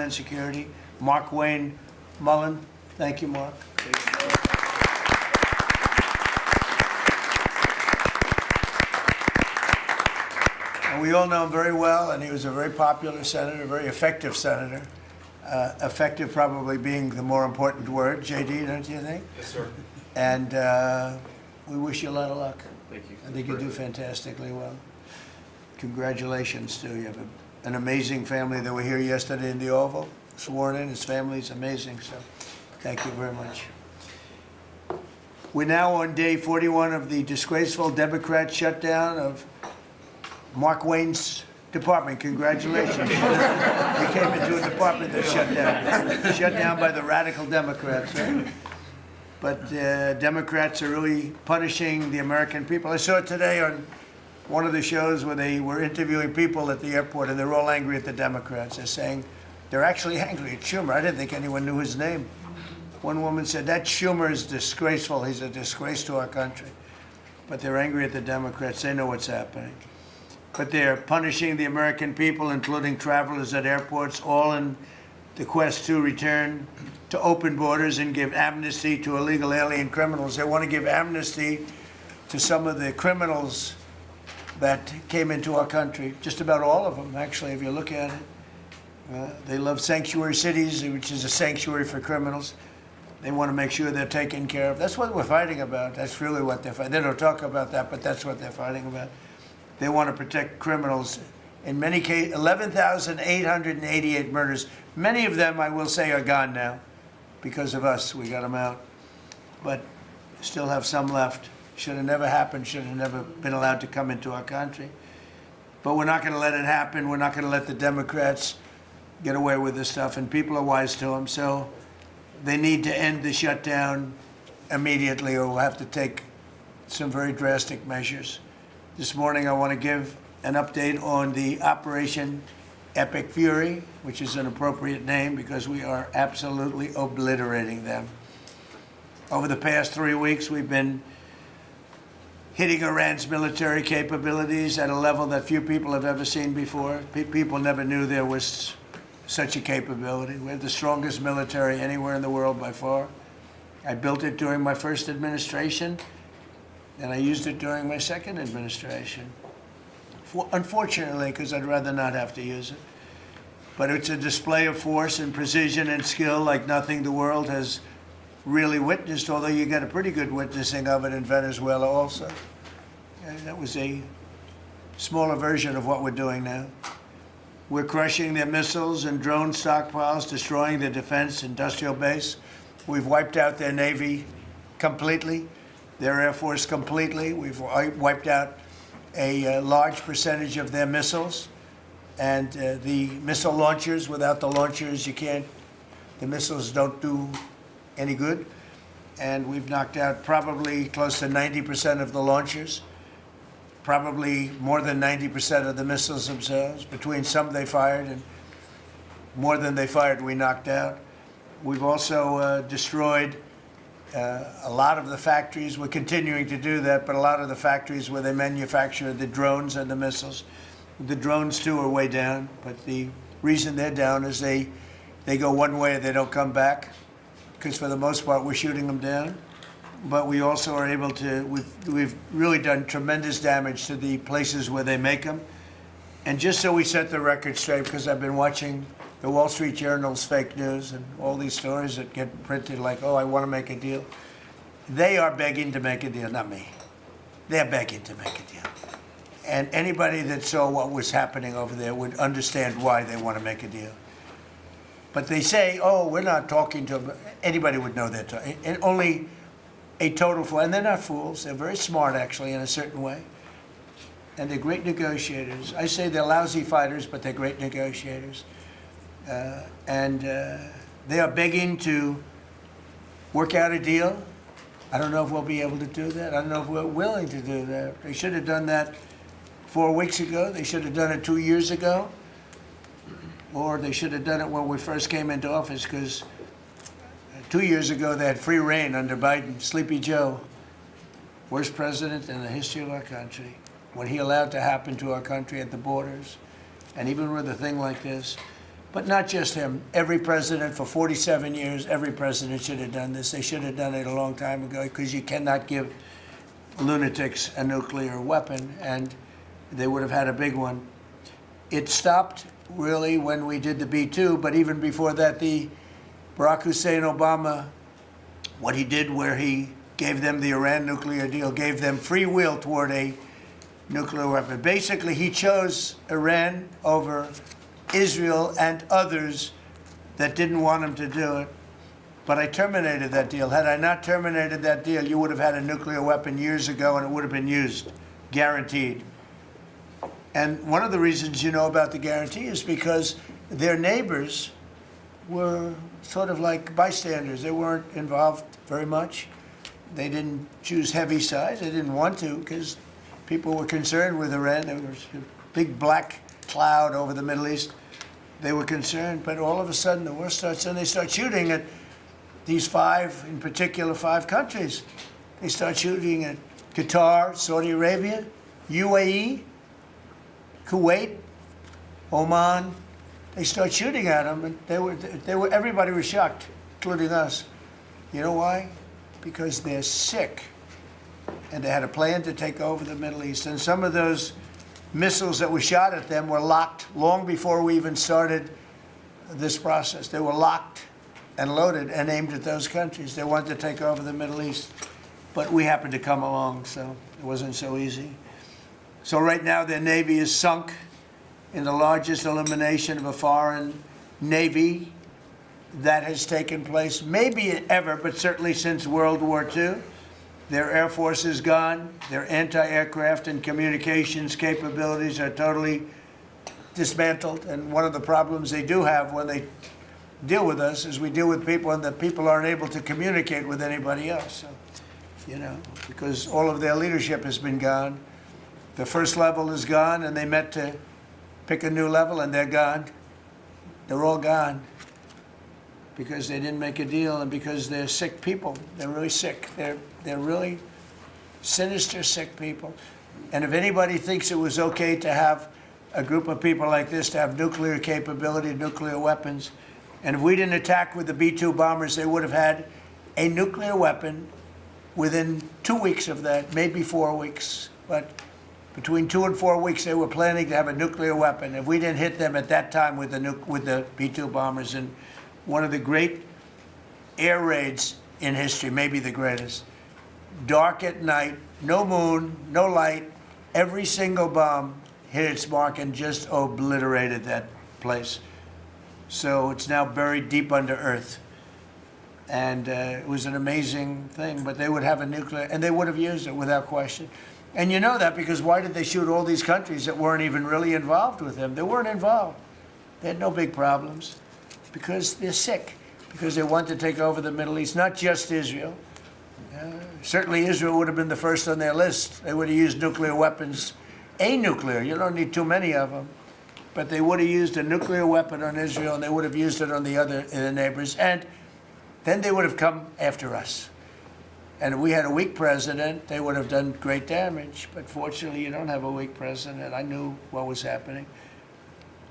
Homeland Security, Mark Wayne Mullen. Thank you, Mark. And we all know him very well, and he was a very popular senator, a very effective senator. Effective probably being the more important word, JD, don't you think? Yes, sir. And we wish you a lot of luck. Thank you. I think you do fantastically well. Congratulations to you. You have an amazing family that were here yesterday in the Oval, sworn in. His family's amazing, so thank you very much. We're now on day 41 of the disgraceful Democrat shutdown of Mark Wayne's department. Congratulations. He came into a department that's shut down by the radical Democrats. Right? But Democrats are really punishing the American people. I saw it today on one of the shows where they were interviewing people at the airport, and they're all angry at the Democrats. They're saying they're actually angry at Schumer. I didn't think anyone knew his name. One woman said, that Schumer is disgraceful. He's a disgrace to our country. But they're angry at the Democrats. They know what's happening. But they're punishing the American people, including travelers at airports, all in the quest to return to open borders and give amnesty to illegal alien criminals. They want to give amnesty to some of the criminals that came into our country, just about all of them, actually, if you look at it. They love sanctuary cities, which is a sanctuary for criminals. They want to make sure they're taken care of. That's what we're fighting about. That's really what they're fighting. They don't talk about that, but that's what they're fighting about. They want to protect criminals. In many cases, 11,888 murders. Many of them, I will say, are gone now because of us. We got them out. But still have some left. Should have never happened, should have never been allowed to come into our country. But we're not going to let it happen. We're not going to let the Democrats get away with this stuff, and people are wise to them. So they need to end the shutdown immediately, or we'll have to take some very drastic measures. This morning I want to give an update on the Operation Epic Fury, which is an appropriate name because we are absolutely obliterating them. Over the past 3 weeks, we've been hitting Iran's military capabilities at a level that few people have ever seen before. People never knew there was such a capability. We have the strongest military anywhere in the world by far. I built it during my first administration, and I used it during my second administration. Unfortunately, because I'd rather not have to use it. But it's a display of force and precision and skill like nothing the world has really witnessed, although you got a pretty good witnessing of it in Venezuela also. And that was a smaller version of what we're doing now. We're crushing their missiles and drone stockpiles, destroying their defense industrial base. We've wiped out their Navy completely, their Air Force completely. We've wiped out a large percentage of their missiles. And the missile launchers, without the launchers, the missiles don't do any good. And we've knocked out probably close to 90% of the launchers, probably more than 90% of the missiles themselves. Between some they fired and more than they fired, we knocked out. We've also destroyed a lot of the factories. We're continuing to do that, but a lot of the factories where they manufacture the drones and the missiles. The drones, too, are way down, but the reason they're down is they go one way and they don't come back, because for the most part we're shooting them down. But we also are able to, we've really done tremendous damage to the places where they make them. And just so we set the record straight, because I've been watching the Wall Street Journal's fake news and all these stories that get printed like, oh, I want to make a deal. They are begging to make a deal, not me. They're begging to make a deal. And anybody that saw what was happening over there would understand why they want to make a deal. But they say, oh, we're not talking to them. Anybody would know that. And only a total fool. And they're not fools. They're very smart, actually, in a certain way. And they're great negotiators. I say they're lousy fighters, but they're great negotiators. They are begging to work out a deal. I don't know if we'll be able to do that. I don't know if we're willing to do that. They should have done that 4 weeks ago. They should have done it 2 years ago. Or they should have done it when we first came into office, because 2 years ago they had free reign under Biden. Sleepy Joe, worst president in the history of our country. When he allowed to happen to our country at the borders, and even with a thing like this. But not just him. Every president for 47 years, every president should have done this. They should have done it a long time ago, because you cannot give lunatics a nuclear weapon, and they would have had a big one. It stopped really when we did the B-2, but even before that, the Barack Hussein Obama, what he did where he gave them the Iran nuclear deal, gave them free will toward a nuclear weapon. Basically, he chose Iran over Israel and others that didn't want him to do it. But I terminated that deal. Had I not terminated that deal, you would have had a nuclear weapon years ago, and it would have been used, guaranteed. And one of the reasons you know about the guarantee is because their neighbors were sort of like bystanders. They weren't involved very much. They didn't choose heavy sides. They didn't want to, because people were concerned with Iran. There was a big black cloud over the Middle East. They were concerned, but all of a sudden the war starts, and they start shooting at these five, in particular, 5 countries. They start shooting at Qatar, Saudi Arabia, UAE, Kuwait, Oman. They start shooting at them, and everybody was shocked, including us. You know why? Because they're sick, and they had a plan to take over the Middle East. And some of those missiles that were shot at them were locked long before we even started this process. They were locked and loaded and aimed at those countries. They wanted to take over the Middle East. But we happened to come along, so it wasn't so easy. So right now their navy is sunk in the largest elimination of a foreign navy that has taken place, maybe ever, but certainly since World War II. Their Air Force is gone. Their anti-aircraft and communications capabilities are totally dismantled. And one of the problems they do have when they deal with us is we deal with people, and the people aren't able to communicate with anybody else. So, you know, because all of their leadership has been gone. The first level is gone, and they met to pick a new level, and they're gone. They're all gone because they didn't make a deal, and because they're sick people. They're really sick. They're really sinister, sick people. And if anybody thinks it was okay to have a group of people like this to have nuclear capability, nuclear weapons, and if we didn't attack with the B-2 bombers, they would have had a nuclear weapon within 2 weeks of that, maybe 4 weeks. But between 2 and 4 weeks, they were planning to have a nuclear weapon. If we didn't hit them at that time with the B-2 bombers, and one of the great air raids in history, maybe the greatest. Dark at night, no moon, no light. Every single bomb hit its mark and just obliterated that place. So it's now buried deep under earth. And it was an amazing thing. But they would have a nuclear, and they would have used it without question. And you know that because why did they shoot all these countries that weren't even really involved with them? They weren't involved. They had no big problems because they're sick, because they want to take over the Middle East, not just Israel. Certainly Israel would have been the first on their list. They would have used nuclear weapons, a nuclear, you don't need too many of them, but they would have used a nuclear weapon on Israel, and they would have used it on the other neighbors, and then they would have come after us. And if we had a weak president, they would have done great damage. But fortunately, you don't have a weak president. I knew what was happening.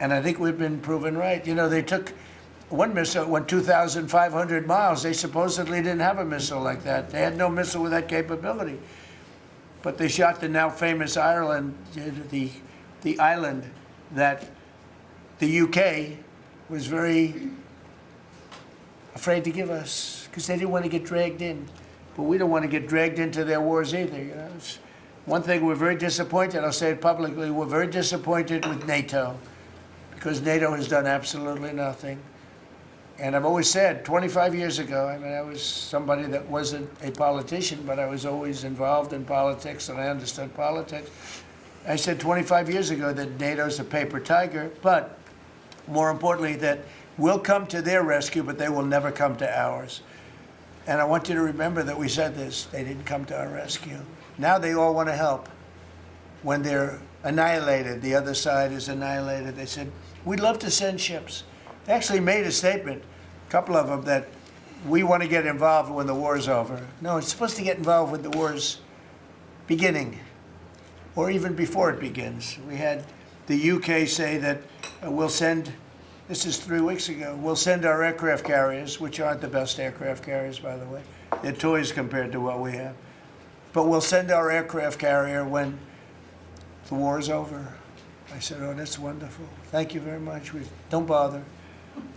And I think we've been proven right. You know, they took one missile, went 2,500 miles. They supposedly didn't have a missile like that. They had no missile with that capability. But they shot the now famous Ireland, the island that the UK was very afraid to give us because they didn't want to get dragged in. But we don't want to get dragged into their wars either. You know? It's one thing, we're very disappointed, I'll say it publicly, we're very disappointed with NATO because NATO has done absolutely nothing. And I've always said, 25 years ago, I mean, I was somebody that wasn't a politician, but I was always involved in politics and I understood politics. I said 25 years ago that NATO's a paper tiger, but more importantly, that we'll come to their rescue, but they will never come to ours. And I want you to remember that we said this. They didn't come to our rescue. Now they all want to help. When they're annihilated, the other side is annihilated, they said, we'd love to send ships. They actually made a statement, a couple of them, that we want to get involved when the war's over. No, it's supposed to get involved when the war's beginning, or even before it begins. We had the UK say that we'll send This is 3 weeks ago. We'll send our aircraft carriers, which aren't the best aircraft carriers, by the way. They're toys compared to what we have. But we'll send our aircraft carrier when the war is over. I said, oh, that's wonderful. Thank you very much. Don't bother.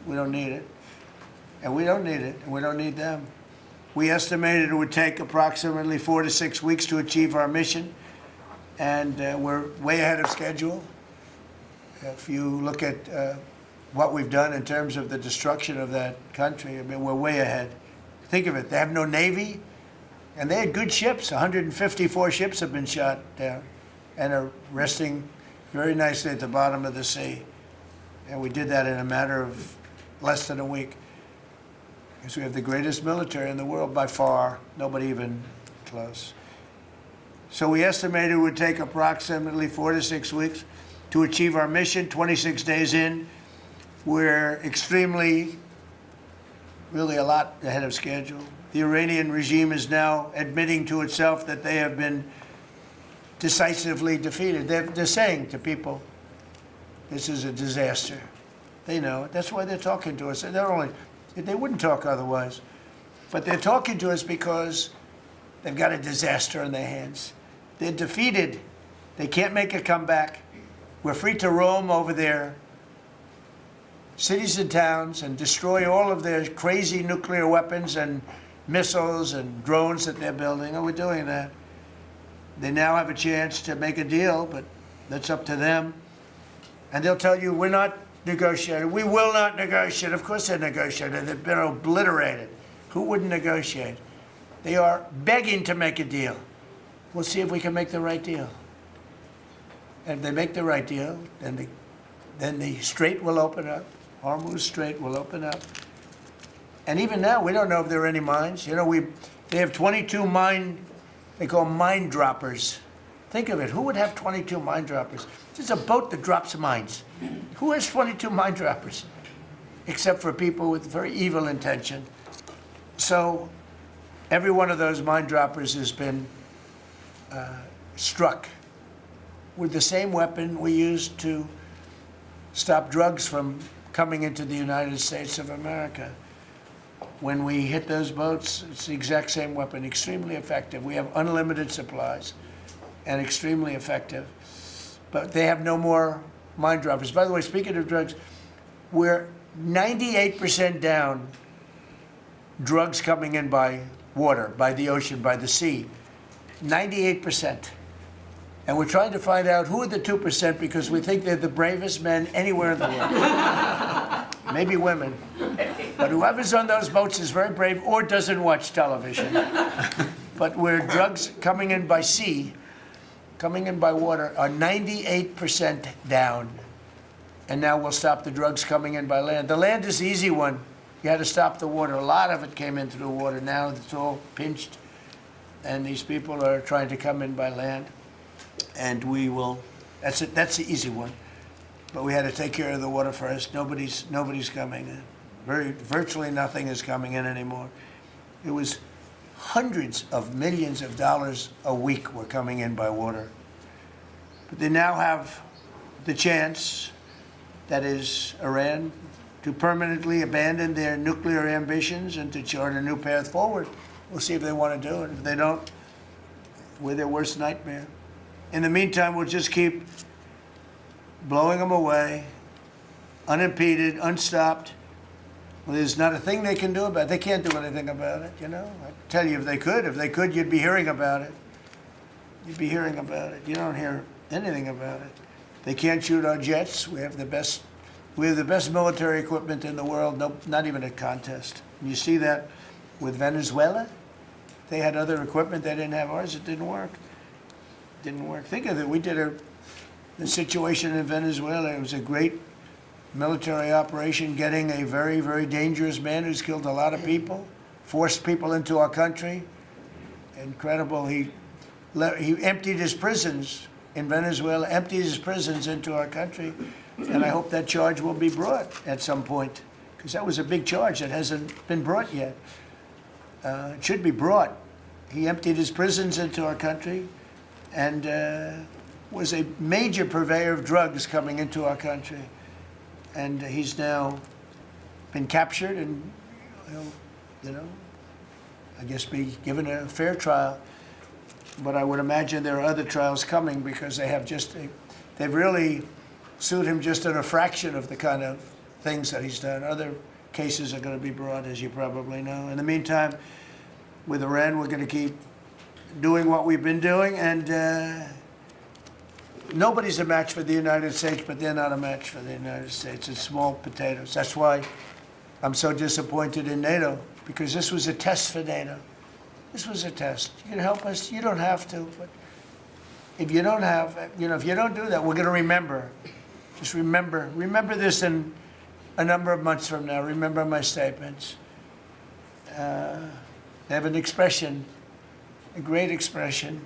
We don't need it. And we don't need it, and we don't need them. We estimated it would take approximately 4 to 6 weeks to achieve our mission, and we're way ahead of schedule. If you look at what we've done in terms of the destruction of that country, I mean, we're way ahead. Think of it, they have no Navy, and they had good ships. 154 ships have been shot down and are resting very nicely at the bottom of the sea. And we did that in a matter of less than a week. Because we have the greatest military in the world by far, nobody even close. So we estimated it would take approximately 4 to 6 weeks to achieve our mission. 26 days in, we're extremely, really a lot ahead of schedule. The Iranian regime is now admitting to itself that they have been decisively defeated. They're saying to people, this is a disaster. They know it. That's why they're talking to us. They wouldn't talk otherwise. But they're talking to us because they've got a disaster in their hands. They're defeated. They can't make a comeback. We're free to roam over their cities and towns and destroy all of their crazy nuclear weapons and missiles and drones that they're building. And we're doing that. They now have a chance to make a deal, but that's up to them. And they'll tell you, we're not negotiating. We will not negotiate. Of course they're negotiating. They've been obliterated. Who wouldn't negotiate? They are begging to make a deal. We'll see if we can make the right deal. And if they make the right deal, then the strait will open up. Hormuz Strait will open up. And even now, we don't know if there are any mines. You know, they have 22 they call mine droppers. Think of it. Who would have 22 mine droppers? There's a boat that drops mines. Who has 22 mine droppers? Except for people with very evil intention. So every one of those mine droppers has been struck with the same weapon we used to stop drugs from coming into the United States of America. When we hit those boats, it's the exact same weapon, extremely effective. We have unlimited supplies and extremely effective. But they have no more mine droppers. By the way, speaking of drugs, we're 98% down drugs coming in by water, by the ocean, by the sea. 98%. And we're trying to find out who are the 2% because we think they're the bravest men anywhere in the world. Maybe women. But whoever's on those boats is very brave or doesn't watch television. But where drugs coming in by sea, coming in by water, are 98% down. And now we'll stop the drugs coming in by land. The land is the easy one. You had to stop the water. A lot of it came in through the water. Now it's all pinched. And these people are trying to come in by land. And we will, that's it, that's the easy one. But we had to take care of the water first. Nobody's coming in. Virtually nothing is coming in anymore. It was hundreds of millions of dollars a week were coming in by water. But they now have the chance, that is Iran, to permanently abandon their nuclear ambitions and to chart a new path forward. We'll see if they want to do it. If they don't, we're their worst nightmare. In the meantime, we'll just keep blowing them away, unimpeded, unstopped. Well, there's not a thing they can do about it. They can't do anything about it, you know. I tell you, if they could, you'd be hearing about it. You'd be hearing about it. You don't hear anything about it. They can't shoot our jets. We have the best military equipment in the world. No, not even a contest. And you see that with Venezuela. They had other equipment. They didn't have ours. It didn't work. It didn't work. Think of it. We did the situation in Venezuela. It was a great military operation, getting a very, very dangerous man who's killed a lot of people, forced people into our country. Incredible. He emptied his prisons in Venezuela, emptied his prisons into our country, and I hope that charge will be brought at some point, because that was a big charge that hasn't been brought yet. It should be brought. He emptied his prisons into our country and was a major purveyor of drugs coming into our country. and he's now been captured and you know, I guess be given a fair trial. But I would imagine there are other trials coming because they've really sued him just in a fraction of the kind of things that he's done. Other cases are going to be brought, as you probably know. In the meantime, with Iran, we're going to keep doing what we've been doing, and nobody's a match for the United States, but they're not a match for the United States. It's small potatoes. That's why I'm so disappointed in NATO, because this was a test for NATO. This was a test. You can help us. You don't have to, but if you don't have, if you don't do that, we're going to remember. Just remember this in a number of months from now. Remember my statements. They have an expression, a great expression,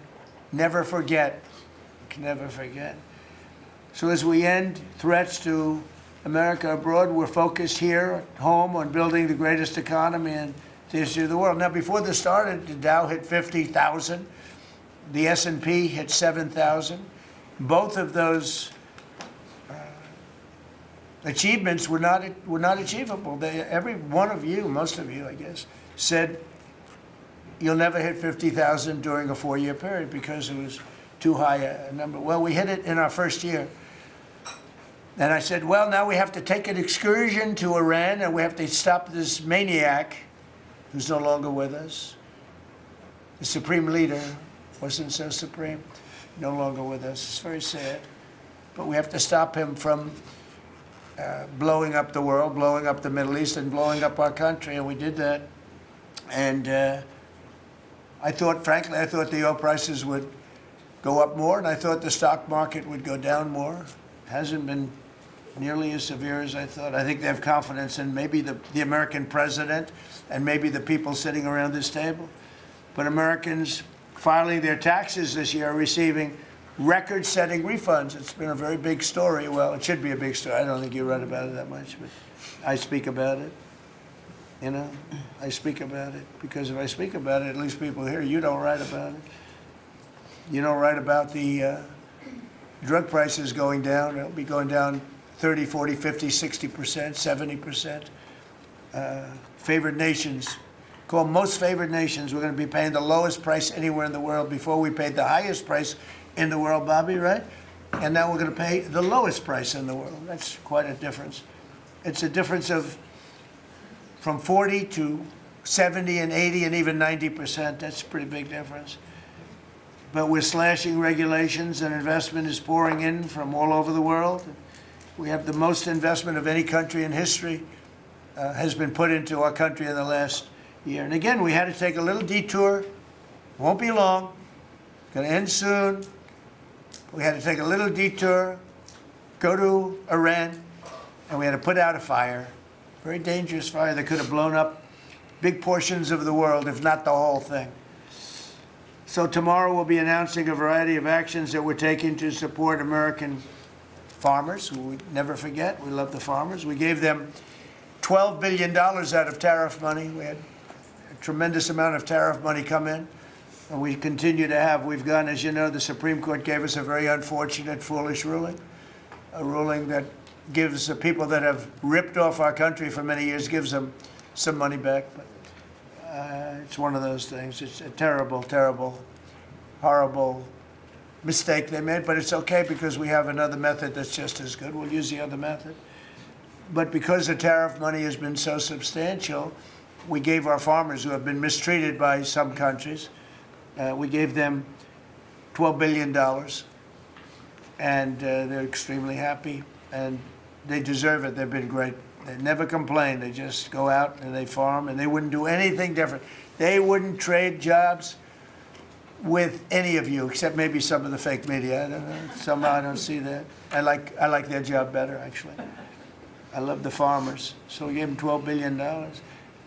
never forget. Can never forget. So as we end threats to America abroad, we're focused here at home on building the greatest economy in the history of the world. Now, before this started, the Dow hit 50,000. The S&P hit 7,000. Both of those achievements were not achievable. Every one of you, most of you, I guess, said you'll never hit 50,000 during a 4-year period because it was too high a number. Well, we hit it in our first year. And I said, well, now we have to take an excursion to Iran and we have to stop this maniac who's no longer with us. The supreme leader wasn't so supreme, no longer with us. It's very sad. But we have to stop him from blowing up the world, blowing up the Middle East, and blowing up our country, and we did that. And frankly, I thought the oil prices would go up more, and I thought the stock market would go down more. It hasn't been nearly as severe as I thought. I think they have confidence in maybe the American president and maybe the people sitting around this table. But Americans filing their taxes this year are receiving record-setting refunds. It's been a very big story. Well, it should be a big story. I don't think you read about it that much, but I speak about it. I speak about it because if I speak about it, at least people hear. You don't write about it. You don't write about the drug prices going down. It'll be going down 30, 40, 50, 60%, 70%. Favored nations, called most favored nations. We're going to be paying the lowest price anywhere in the world. Before we paid the highest price in the world, Bobby, right? And now we're going to pay the lowest price in the world. That's quite a difference. It's a difference of from 40 to 70 and 80 and even 90%. That's a pretty big difference. But we're slashing regulations and investment is pouring in from all over the world. We have the most investment of any country in history has been put into our country in the last year. And again, we had to take a little detour. Won't be long. Going to end soon. We had to take a little detour, go to Iran, and we had to put out a fire. Very dangerous fire that could have blown up big portions of the world, if not the whole thing. So tomorrow we'll be announcing a variety of actions that we're taking to support American farmers, who we never forget. We love the farmers. We gave them $12 billion out of tariff money. We had a tremendous amount of tariff money come in, and we continue to have. We've gone, as you know, the Supreme Court gave us a very unfortunate, foolish ruling, a ruling that gives the people that have ripped off our country for many years, gives them some money back. But it's one of those things. It's a terrible, terrible, horrible mistake they made, but it's okay because we have another method that's just as good. We'll use the other method. But because the tariff money has been so substantial, we gave our farmers who have been mistreated by some countries, we gave them $12 billion, and they're extremely happy, and they deserve it. They've been great. They never complain. They just go out and they farm, and they wouldn't do anything different. They wouldn't trade jobs with any of you, except maybe some of the fake media. I don't know. Somehow I don't see that. I like their job better, actually. I love the farmers. So we gave them $12 billion.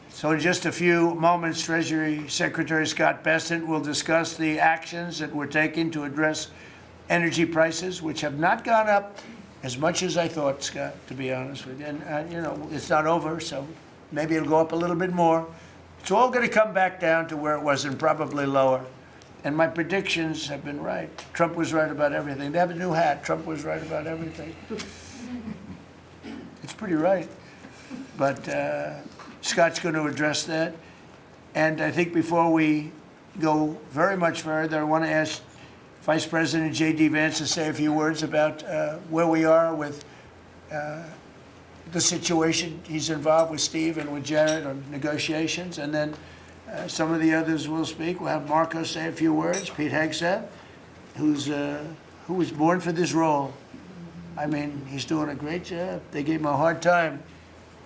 So in just a few moments, Treasury Secretary Scott Bessent will discuss the actions that we're taking to address energy prices, which have not gone up as much as I thought, Scott, to be honest with you. And, it's not over, so maybe it'll go up a little bit more. It's all going to come back down to where it was and probably lower. And my predictions have been right. Trump was right about everything. They have a new hat. Trump was right about everything. It's pretty right. But Scott's going to address that. And I think before we go very much further, I want to ask Vice President J.D. Vance to say a few words about where we are with the situation he's involved with Steve and with Jared on negotiations. And then some of the others will speak. We'll have Marco say a few words, Pete Hegseth, who was born for this role. I mean, he's doing a great job. They gave him a hard time.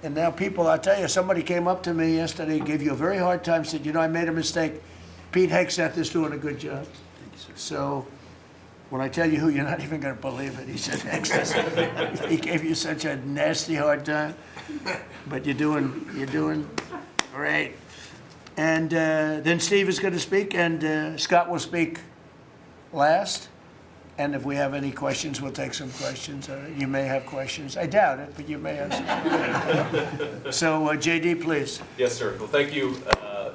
And now people, I'll tell you, somebody came up to me yesterday, gave you a very hard time, said, you know, I made a mistake. Pete Hegseth is doing a good job. So when I tell you who, you're not even going to believe it. He said Hegseth. He gave you such a nasty hard time. But you're doing great. And then Steve is going to speak, and Scott will speak last. And if we have any questions, we'll take some questions. You may have questions. I doubt it, but you may have some. So, JD, please. Yes, sir. Well, thank you.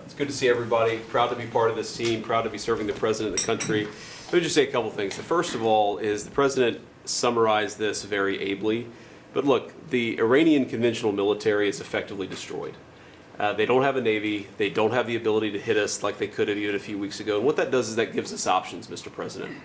It's good to see everybody. Proud to be part of this team. Proud to be serving the president of the country. Let me just say a couple things. The first of all is the president summarized this very ably. But look, the Iranian conventional military is effectively destroyed. They don't have a navy. They don't have the ability to hit us like they could have even a few weeks ago. And what that does is that gives us options, Mr. President.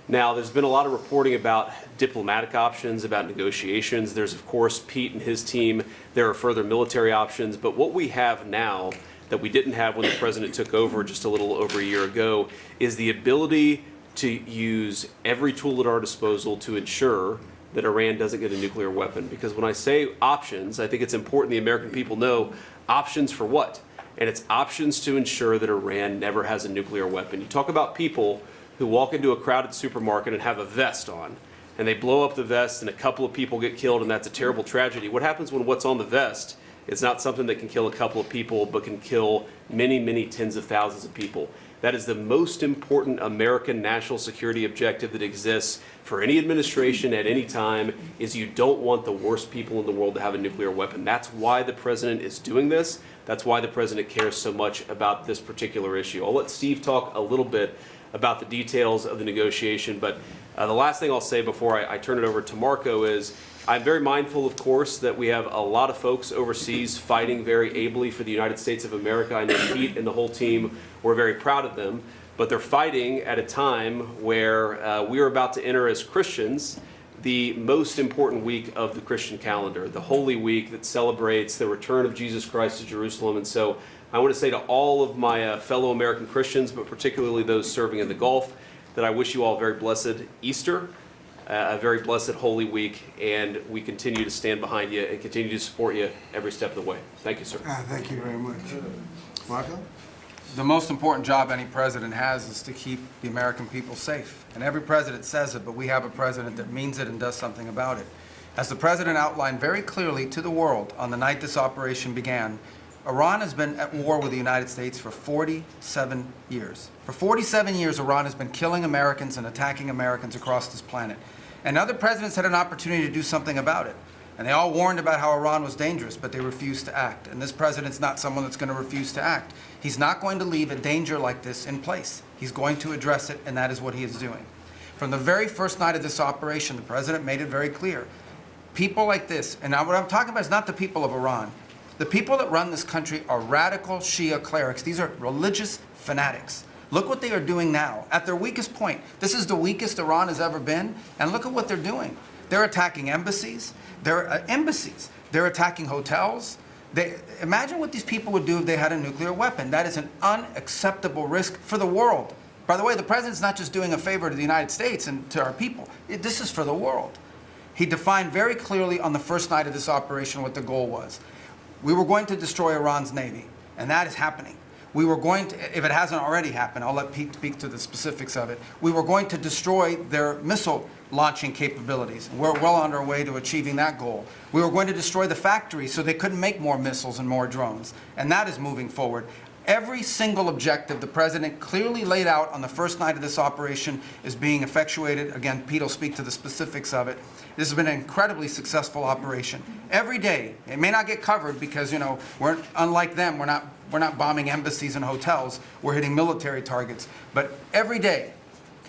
Now, there's been a lot of reporting about diplomatic options, about negotiations. There's, of course, Pete and his team. There are further military options. But what we have now that we didn't have when the president took over just a little over a year ago is the ability to use every tool at our disposal to ensure that Iran doesn't get a nuclear weapon. Because when I say options, I think it's important the American people know options for what? And it's options to ensure that Iran never has a nuclear weapon. You talk about people who walk into a crowded supermarket and have a vest on, and they blow up the vest and a couple of people get killed, and that's a terrible tragedy. What happens when what's on the vest is not something that can kill a couple of people, but can kill many, many tens of thousands of people? That is the most important American national security objective that exists for any administration at any time, is you don't want the worst people in the world to have a nuclear weapon. That's why the president is doing this. That's why the president cares so much about this particular issue. I'll let Steve talk a little bit about the details of the negotiation, but the last thing I'll say before I turn it over to Marco is I'm very mindful, of course, that we have a lot of folks overseas fighting very ably for the United States of America. I know Pete and the whole team, we're very proud of them, but they're fighting at a time where we are about to enter as Christians the most important week of the Christian calendar, the Holy Week that celebrates the return of Jesus Christ to Jerusalem. And so I want to say to all of my fellow American Christians, but particularly those serving in the Gulf, that I wish you all a very blessed Easter, a very blessed Holy Week, and we continue to stand behind you and continue to support you every step of the way. Thank you, sir. Thank you very much. Marco? The most important job any president has is to keep the American people safe. And every president says it, but we have a president that means it and does something about it. As the president outlined very clearly to the world on the night this operation began, Iran has been at war with the United States for 47 years. For 47 years, Iran has been killing Americans and attacking Americans across this planet. And other presidents had an opportunity to do something about it. And they all warned about how Iran was dangerous, but they refused to act. And this president's not someone that's going to refuse to act. He's not going to leave a danger like this in place. He's going to address it, and that is what he is doing. From the very first night of this operation, the president made it very clear. People like this, and now what I'm talking about is not the people of Iran. The people that run this country are radical Shia clerics. These are religious fanatics. Look what they are doing now. At their weakest point, this is the weakest Iran has ever been, and look at what they're doing. They're attacking embassies. They're attacking hotels. Imagine what these people would do if they had a nuclear weapon. That is an unacceptable risk for the world. By the way, the president's not just doing a favor to the United States and to our people. This is for the world. He defined very clearly on the first night of this operation what the goal was. We were going to destroy Iran's navy, and that is happening. We were going to, if it hasn't already happened, I'll let Pete speak to the specifics of it. We were going to destroy their missile launching capabilities. We're well on our way to achieving that goal. We were going to destroy the factories so they couldn't make more missiles and more drones, and that is moving forward. Every single objective the president clearly laid out on the first night of this operation is being effectuated. Again, Pete will speak to the specifics of it. This has been an incredibly successful operation. Every day, it may not get covered because, you know, we're unlike them. We're not bombing embassies and hotels. We're hitting military targets. But every day,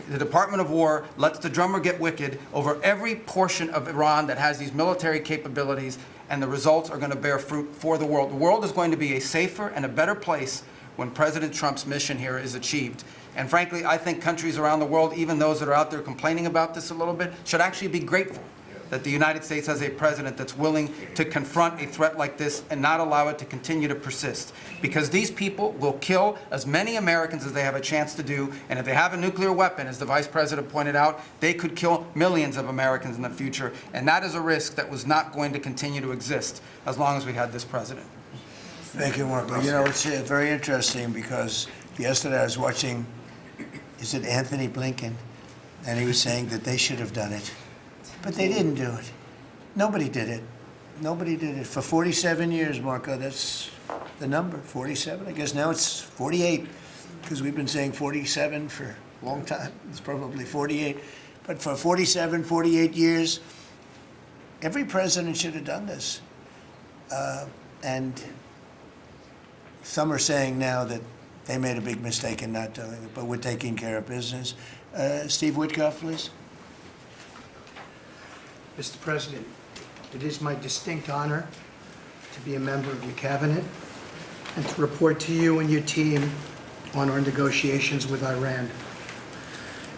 the Department of War lets the drummer get wicked over every portion of Iran that has these military capabilities, and the results are going to bear fruit for the world. The world is going to be a safer and a better place when President Trump's mission here is achieved. And frankly, I think countries around the world, even those that are out there complaining about this a little bit, should actually be grateful that the United States has a president that's willing to confront a threat like this and not allow it to continue to persist. Because these people will kill as many Americans as they have a chance to do, and if they have a nuclear weapon, as the Vice President pointed out, they could kill millions of Americans in the future, and that is a risk that was not going to continue to exist as long as we had this president. Thank you, Marco. You know, it's very interesting because yesterday I was watching, is it Anthony Blinken? And he was saying that they should have done it. But they didn't do it. Nobody did it. Nobody did it. For 47 years, Marco, that's the number, 47. I guess now it's 48, because we've been saying 47 for a long time. It's probably 48. But for 47, 48 years, every president should have done this. And some are saying now that they made a big mistake in not doing it, but we're taking care of business. Steve Witkoff, please. Mr. President, it is my distinct honor to be a member of your cabinet and to report to you and your team on our negotiations with Iran.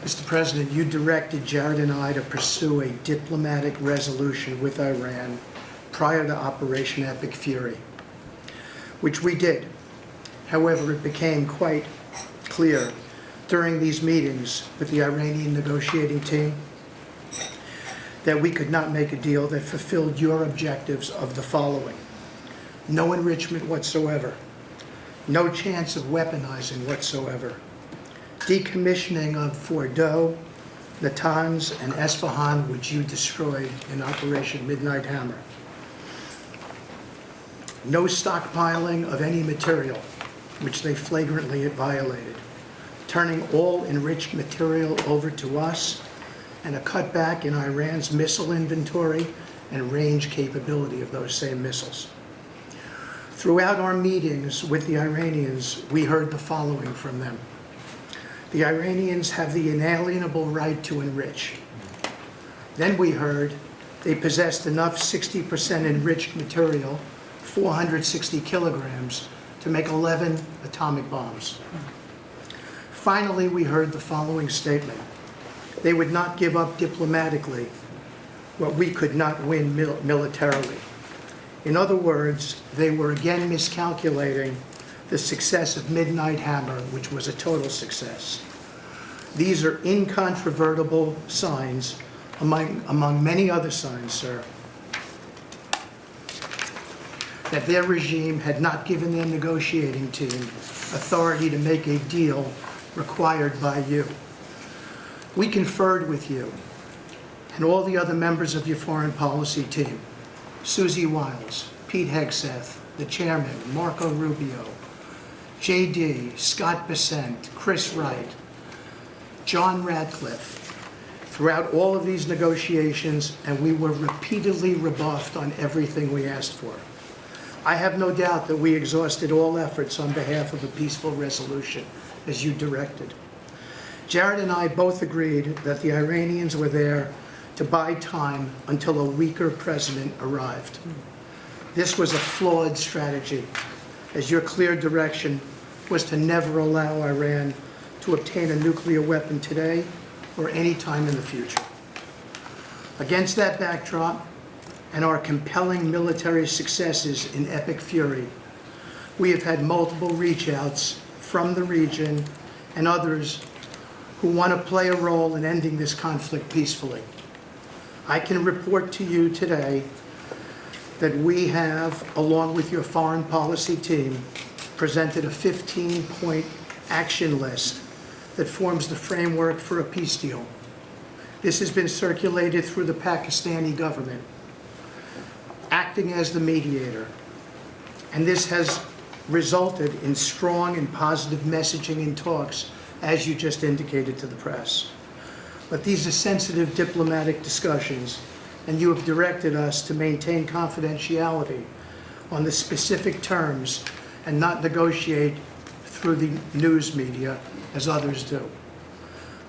Mr. President, you directed Jared and I to pursue a diplomatic resolution with Iran prior to Operation Epic Fury, which we did. However, it became quite clear during these meetings with the Iranian negotiating team that we could not make a deal that fulfilled your objectives of the following: no enrichment whatsoever, no chance of weaponizing whatsoever, decommissioning of Fordow, Natanz, and Esfahan, which you destroyed in Operation Midnight Hammer, no stockpiling of any material, which they flagrantly violated, turning all enriched material over to us, and a cutback in Iran's missile inventory and range capability of those same missiles. Throughout our meetings with the Iranians, we heard the following from them. The Iranians have the inalienable right to enrich. Then we heard they possessed enough 60% enriched material, 460 kilograms, to make 11 atomic bombs. Finally, we heard the following statement. They would not give up diplomatically what we could not win militarily. In other words, they were again miscalculating the success of Midnight Hammer, which was a total success. These are incontrovertible signs, among many other signs, sir, that their regime had not given their negotiating team authority to make a deal required by you. We conferred with you and all the other members of your foreign policy team, Susie Wiles, Pete Hegseth, the chairman, Marco Rubio, JD, Scott Bessent, Chris Wright, John Radcliffe, throughout all of these negotiations, and we were repeatedly rebuffed on everything we asked for. I have no doubt that we exhausted all efforts on behalf of a peaceful resolution, as you directed. Jared and I both agreed that the Iranians were there to buy time until a weaker president arrived. This was a flawed strategy, as your clear direction was to never allow Iran to obtain a nuclear weapon today or any time in the future. Against that backdrop and our compelling military successes in Epic Fury, we have had multiple reach-outs from the region and others who want to play a role in ending this conflict peacefully. I can report to you today that we have, along with your foreign policy team, presented a 15-point action list that forms the framework for a peace deal. This has been circulated through the Pakistani government, acting as the mediator. And this has resulted in strong and positive messaging in talks, as you just indicated to the press. But these are sensitive diplomatic discussions, and you have directed us to maintain confidentiality on the specific terms and not negotiate through the news media as others do.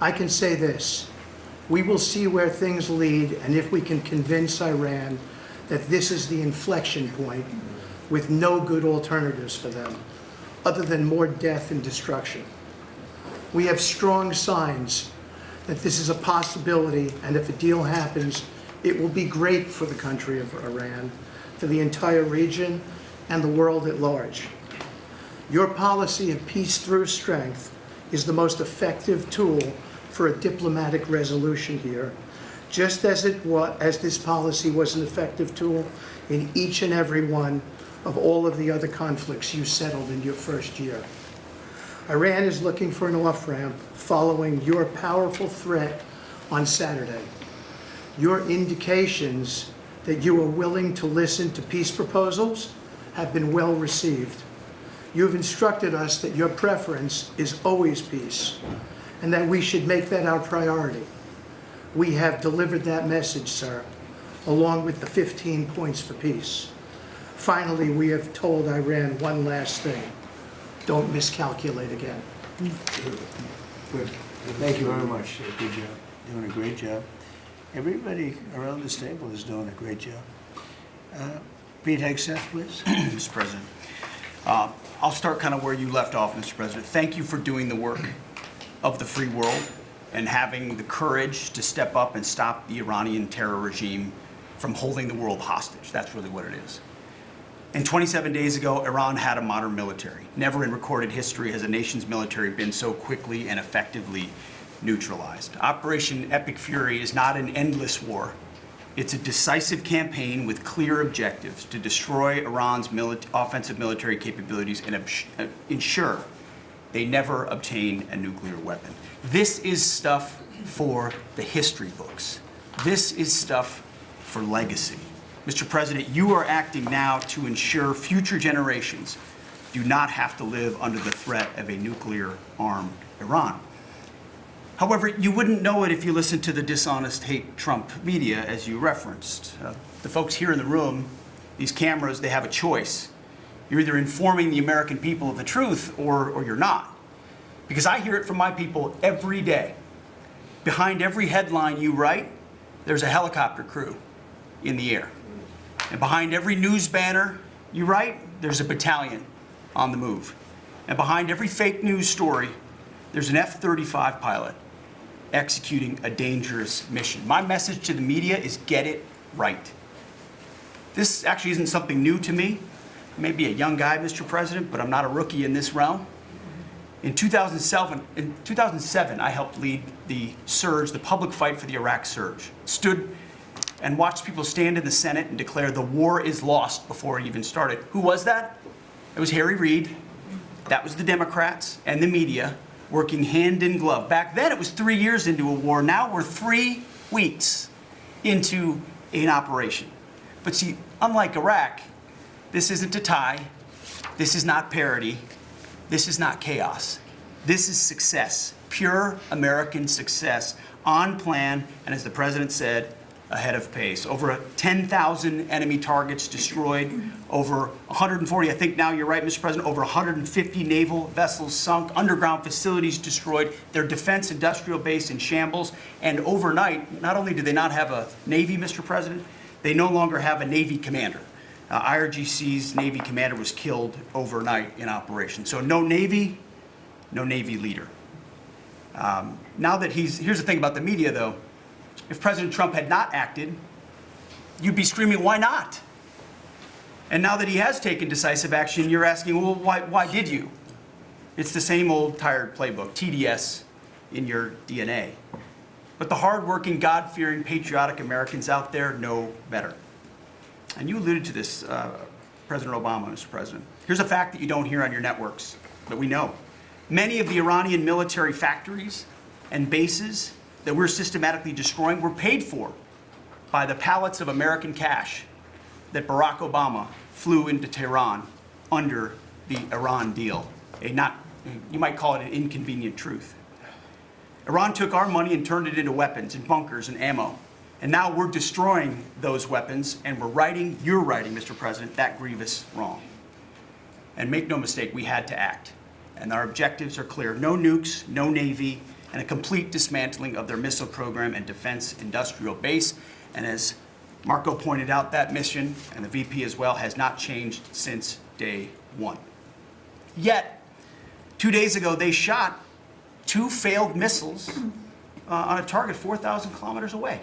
I can say this: we will see where things lead, and if we can convince Iran that this is the inflection point with no good alternatives for them, other than more death and destruction. We have strong signs that this is a possibility, and if a deal happens, it will be great for the country of Iran, for the entire region, and the world at large. Your policy of peace through strength is the most effective tool for a diplomatic resolution here, just as this policy was an effective tool in each and every one of all of the other conflicts you settled in your first year. Iran is looking for an off-ramp following your powerful threat on Saturday. Your indications that you are willing to listen to peace proposals have been well received. You have instructed us that your preference is always peace, and that we should make that our priority. We have delivered that message, sir, along with the 15 points for peace. Finally, we have told Iran one last thing. Don't miscalculate again. Good. Thank you very much. Good job. Doing a great job. Everybody around this table is doing a great job. Pete Hegseth, please. Mr. President. I'll start kind of where you left off, Mr. President. Thank you for doing the work of the free world and having the courage to step up and stop the Iranian terror regime from holding the world hostage. That's really what it is. And 27 days ago, Iran had a modern military. Never in recorded history has a nation's military been so quickly and effectively neutralized. Operation Epic Fury is not an endless war. It's a decisive campaign with clear objectives to destroy Iran's offensive military capabilities and ensure they never obtain a nuclear weapon. This is stuff for the history books. This is stuff for legacy. Mr. President, you are acting now to ensure future generations do not have to live under the threat of a nuclear-armed Iran. However, you wouldn't know it if you listened to the dishonest hate Trump media, as you referenced. The folks here in the room, these cameras, they have a choice. You're either informing the American people of the truth or you're not. Because I hear it from my people every day. Behind every headline you write, there's a helicopter crew in the air. And behind every news banner you write, there's a battalion on the move. And behind every fake news story, there's an F-35 pilot executing a dangerous mission. My message to the media is get it right. This actually isn't something new to me. I may be a young guy, Mr. President, but I'm not a rookie in this realm. In 2007, I helped lead the surge, the public fight for the Iraq surge. Stood and watched people stand in the Senate and declare the war is lost before it even started. Who was that? It was Harry Reid. That was the Democrats and the media working hand in glove. Back then it was 3 years into a war. Now we're 3 weeks into an operation. But see, unlike Iraq, this isn't a tie. This is not parity. This is not chaos. This is success, pure American success, on plan, and as the President said, ahead of pace. Over 10,000 enemy targets destroyed, over 140, I think now you're right, Mr. President, over 150 naval vessels sunk, underground facilities destroyed, their defense industrial base in shambles, and overnight, not only do they not have a Navy, Mr. President, they no longer have a Navy commander. IRGC's Navy commander was killed overnight in operation. So no Navy, no Navy leader. Now that here's the thing about the media though, if President Trump had not acted, you'd be screaming, why not? And now that he has taken decisive action, you're asking, well, why did you? It's the same old tired playbook, TDS in your DNA. But the hardworking, God-fearing, patriotic Americans out there know better. And you alluded to this, President Obama, Mr. President. Here's a fact that you don't hear on your networks, but we know. Many of the Iranian military factories and bases that we're systematically destroying were paid for by the pallets of American cash that Barack Obama flew into Tehran under the Iran deal. You might call it an inconvenient truth. Iran took our money and turned it into weapons and bunkers and ammo. And now we're destroying those weapons and you're writing, Mr. President, that grievous wrong. And make no mistake, we had to act. And our objectives are clear. No nukes, no Navy, and a complete dismantling of their missile program and defense industrial base. And as Marco pointed out that mission, and the VP as well, has not changed since day one. Yet, 2 days ago, they shot 2 failed missiles on a target 4,000 kilometers away.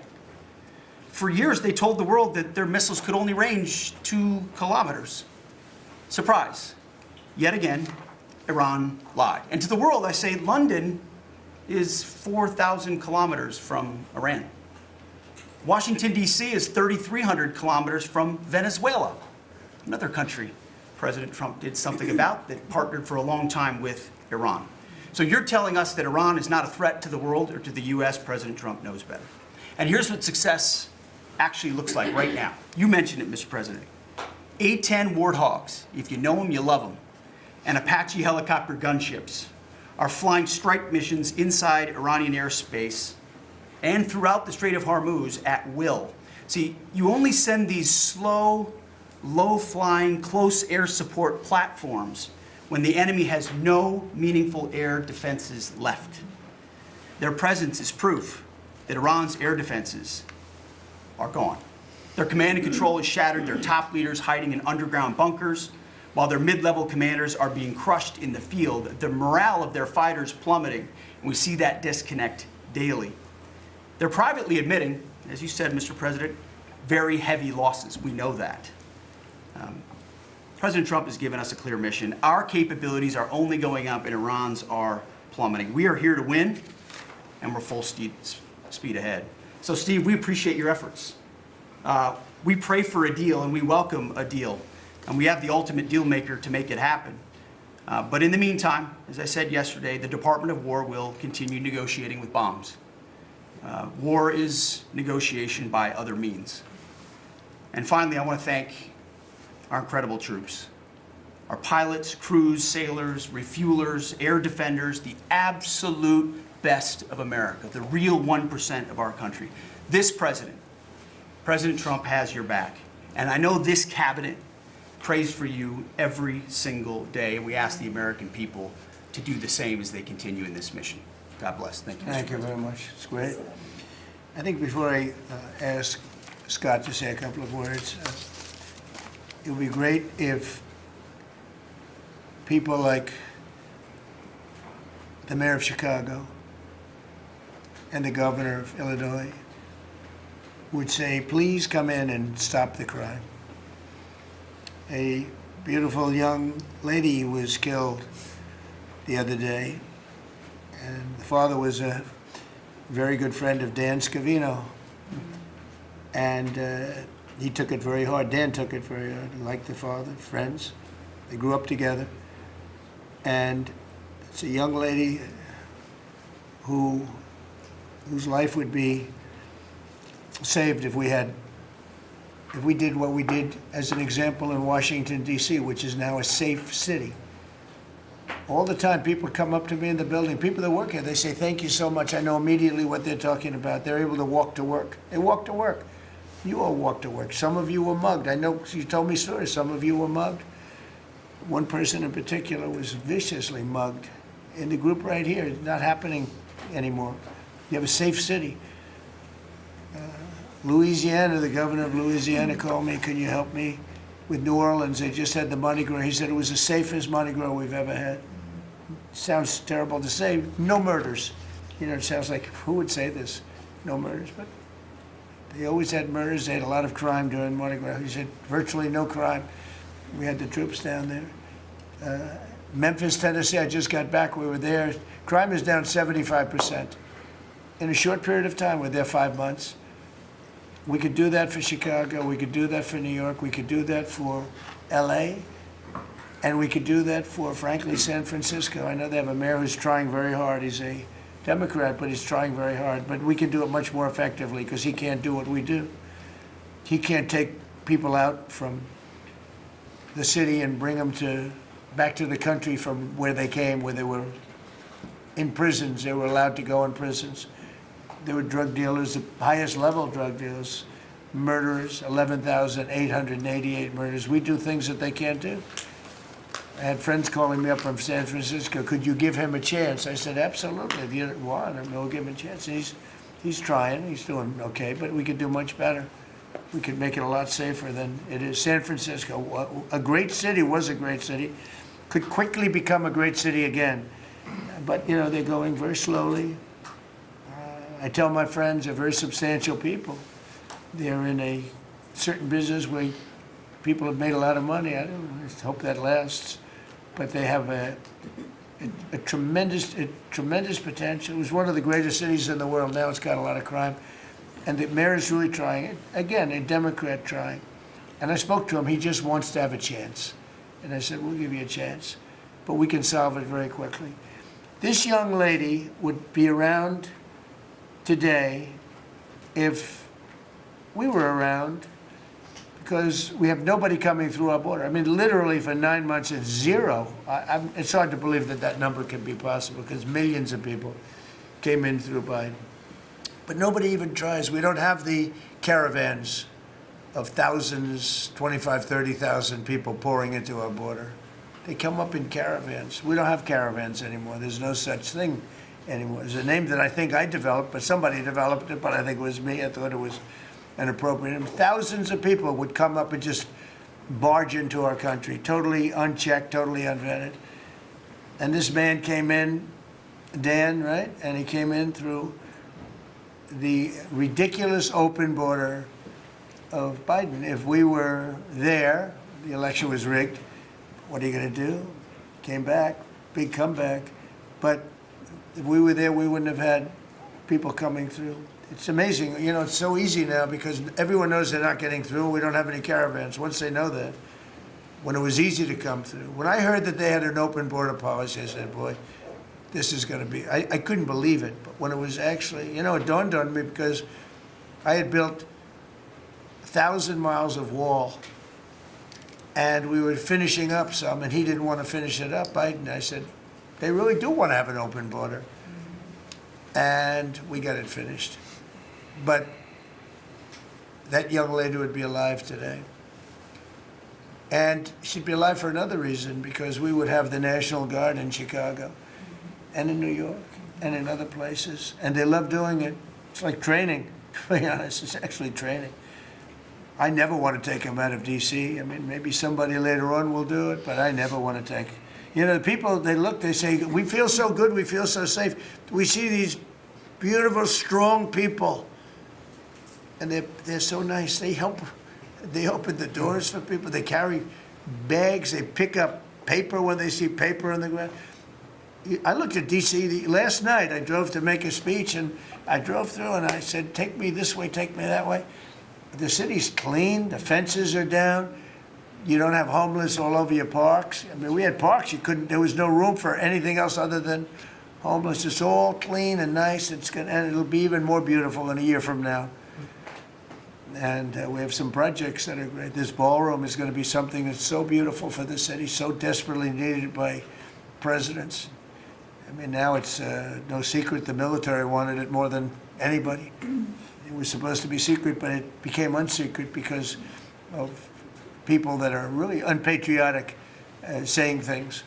For years, they told the world that their missiles could only range 2 kilometers. Surprise. Yet again, Iran lied. And to the world, I say London is 4,000 kilometers from Iran. Washington, D.C. is 3,300 kilometers from Venezuela, another country President Trump did something about that partnered for a long time with Iran. So you're telling us that Iran is not a threat to the world or to the U.S. President Trump knows better. And here's what success actually looks like right now. You mentioned it, Mr. President. A-10 Warthogs, if you know them, you love them, and Apache helicopter gunships are flying strike missions inside Iranian airspace and throughout the Strait of Hormuz at will. See, you only send these slow, low-flying, close air support platforms when the enemy has no meaningful air defenses left. Their presence is proof that Iran's air defenses are gone. Their command and control is shattered, their top leaders hiding in underground bunkers, while their mid-level commanders are being crushed in the field, the morale of their fighters plummeting, and we see that disconnect daily. They're privately admitting, as you said, Mr. President, very heavy losses. We know that. President Trump has given us a clear mission. Our capabilities are only going up and Iran's are plummeting. We are here to win, and we're full speed ahead. So, Steve, we appreciate your efforts. We pray for a deal, and we welcome a deal. And we have the ultimate deal maker to make it happen. But in the meantime, as I said yesterday, the Department of War will continue negotiating with bombs. War is negotiation by other means. And finally, I want to thank our incredible troops, our pilots, crews, sailors, refuelers, air defenders, the absolute best of America, the real 1% of our country. This president, President Trump, has your back. And I know this cabinet prays for you every single day, and we ask the American people to do the same as they continue in this mission. God bless. Thank you. Thank you very much. It's great. I think before I ask Scott to say a couple of words, it would be great if people like the mayor of Chicago and the governor of Illinois would say, please come in and stop the crime. A beautiful young lady was killed the other day, and the father was a very good friend of Dan Scavino, and he took it very hard. Dan took it very hard. He liked the father, friends. They grew up together, and it's a young lady whose life would be saved if we did what we did as an example in Washington, D.C., which is now a safe city. All the time, people come up to me in the building, people that work here, they say, thank you so much. I know immediately what they're talking about. They're able to walk to work. They walk to work. You all walk to work. Some of you were mugged. I know you told me stories. Some of you were mugged. One person in particular was viciously mugged in the group right here. It's not happening anymore. You have a safe city. Louisiana, the governor of Louisiana called me, can you help me with New Orleans? They just had the Mardi Gras. He said it was the safest Mardi Gras we've ever had. Sounds terrible to say. No murders. You know, it sounds like, who would say this? No murders. But they always had murders. They had a lot of crime during Mardi Gras. He said virtually no crime. We had the troops down there. Memphis, Tennessee, I just got back. We were there. Crime is down 75%. In a short period of time, we're there 5 months. We could do that for Chicago, we could do that for New York, we could do that for LA, and we could do that for, frankly, San Francisco. I know they have a mayor who's trying very hard. He's a Democrat, but he's trying very hard. But we can do it much more effectively because he can't do what we do. He can't take people out from the city and bring them back to the country from where they came, where they were in prisons. They were allowed to go in prisons. There were drug dealers, the highest level drug dealers, murderers, 11,888 murders. We do things that they can't do. I had friends calling me up from San Francisco. Could you give him a chance? I said, absolutely. If you want him, we'll give him a chance. And he's trying. He's doing okay, but we could do much better. we could make it a lot safer than it is. San Francisco, a great city, was a great city, could quickly become a great city again. But, you know, they're going very slowly. I tell my friends, they're very substantial people. They're in a certain business where people have made a lot of money. I hope that lasts. But they have a tremendous potential. It was one of the greatest cities in the world. Now it's got a lot of crime. And the mayor is really trying. Again, a Democrat trying. And I spoke to him. He just wants to have a chance. And I said, we'll give you a chance. But we can solve it very quickly. This young lady would be around today if we were around, because we have nobody coming through our border. I mean, literally for 9 months, it's zero. It's hard to believe that that number can be possible, because millions of people came in through Biden. But nobody even tries. We don't have the caravans of thousands, 25, 30,000 people pouring into our border. They come up in caravans. We don't have caravans anymore. There's no such thing anymore. There's a name that I think I developed, but somebody developed it, but I think it was me. I thought it was an appropriate name. Thousands of people would come up and just barge into our country, totally unchecked, totally unvetted. And this man came in, Dan, right? And he came in through the ridiculous open border of Biden. If we were there, the election was rigged. What are you going to do? Came back, big comeback. But if we were there, we wouldn't have had people coming through. It's amazing. You know, it's so easy now because everyone knows they're not getting through. We don't have any caravans. Once they know that, when it was easy to come through. When I heard that they had an open border policy, I said, boy, this is going to be, I couldn't believe it. But when it was actually, you know, it dawned on me because I had built 1,000 miles of wall. And we were finishing up some, and he didn't want to finish it up. I said, they really do want to have an open border. And we got it finished. But that young lady would be alive today. And she'd be alive for another reason, because we would have the National Guard in Chicago and in New York and in other places. And they love doing it. It's like training, to be honest. It's actually training. I never want to take them out of D.C. I mean, maybe somebody later on will do it, but I never want to take. You know, the people, they look, they say, we feel so good, we feel so safe. We see these beautiful, strong people, and they're so nice. They help. They open the doors for people. They carry bags. They pick up paper when they see paper on the ground. I looked at D.C. last night. I drove to make a speech, and I drove through, and I said, take me this way, take me that way. The city's clean. The fences are down. You don't have homeless all over your parks. I mean, we had parks. There was no room for anything else other than homeless. It's all clean and nice. And it'll be even more beautiful in a year from now. And we have some projects that are great. This ballroom is going to be something that's so beautiful for the city, so desperately needed by presidents. I mean, now it's no secret the military wanted it more than anybody. It was supposed to be secret, but it became unsecret because of people that are really unpatriotic saying things.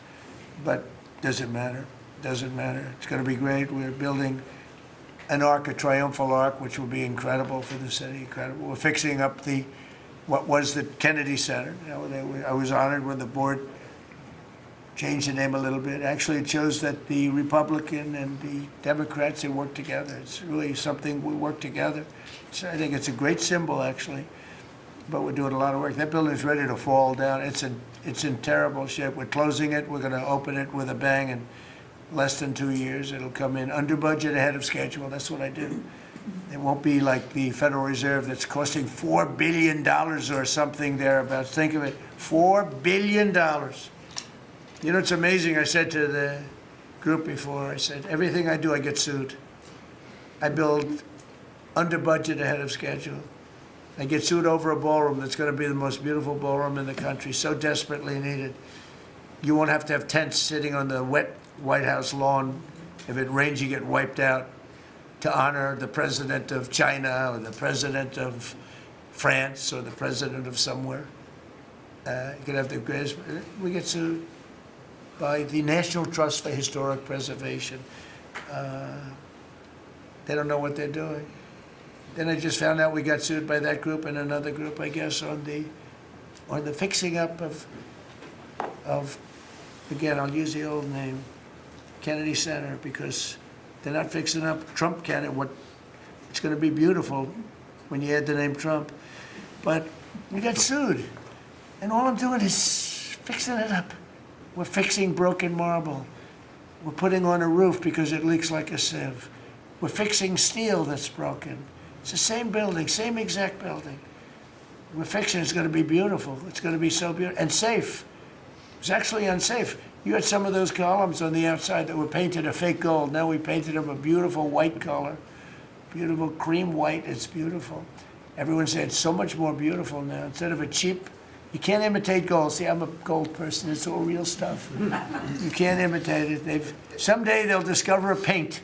But doesn't matter. Doesn't matter. It's going to be great. We're building an arc, a triumphal arc, which will be incredible for the city. Incredible. We're fixing up what was the Kennedy Center. You know, I was honored when the board changed the name a little bit. Actually, it shows that the Republican and the Democrats, they work together. It's really something we work together. So I think it's a great symbol, actually. But we're doing a lot of work. That building is ready to fall down. It's in terrible shape. We're closing it. We're going to open it with a bang in less than 2 years. It'll come in under budget, ahead of schedule. That's what I do. It won't be like the Federal Reserve that's costing $4 billion or something thereabouts. Think of it, $4 billion. You know, it's amazing. I said to the group before, I said, everything I do, I get sued. I build under budget, ahead of schedule. I get sued over a ballroom that's going to be the most beautiful ballroom in the country, so desperately needed. You won't have to have tents sitting on the wet White House lawn. If it rains, you get wiped out, to honor the president of China or the president of France or the president of somewhere. You could have the greatest. We get sued by the National Trust for Historic Preservation. They don't know what they're doing. Then I just found out we got sued by that group and another group, I guess, on the fixing up of, again, I'll use the old name, Kennedy Center, because they're not fixing up Trump Kennedy. It's going to be beautiful when you add the name Trump. But we got sued. And all I'm doing is fixing it up. We're fixing broken marble. We're putting on a roof because it leaks like a sieve. We're fixing steel that's broken. It's the same building, same exact building. We're fixing it. It's going to be beautiful. It's going to be so beautiful and safe. It's actually unsafe. You had some of those columns on the outside that were painted a fake gold. Now we painted them a beautiful white color, beautiful cream white. It's beautiful. Everyone said it's so much more beautiful now. Instead of a cheap, you can't imitate gold. See, I'm a gold person. It's all real stuff. You can't imitate it. Someday they'll discover a paint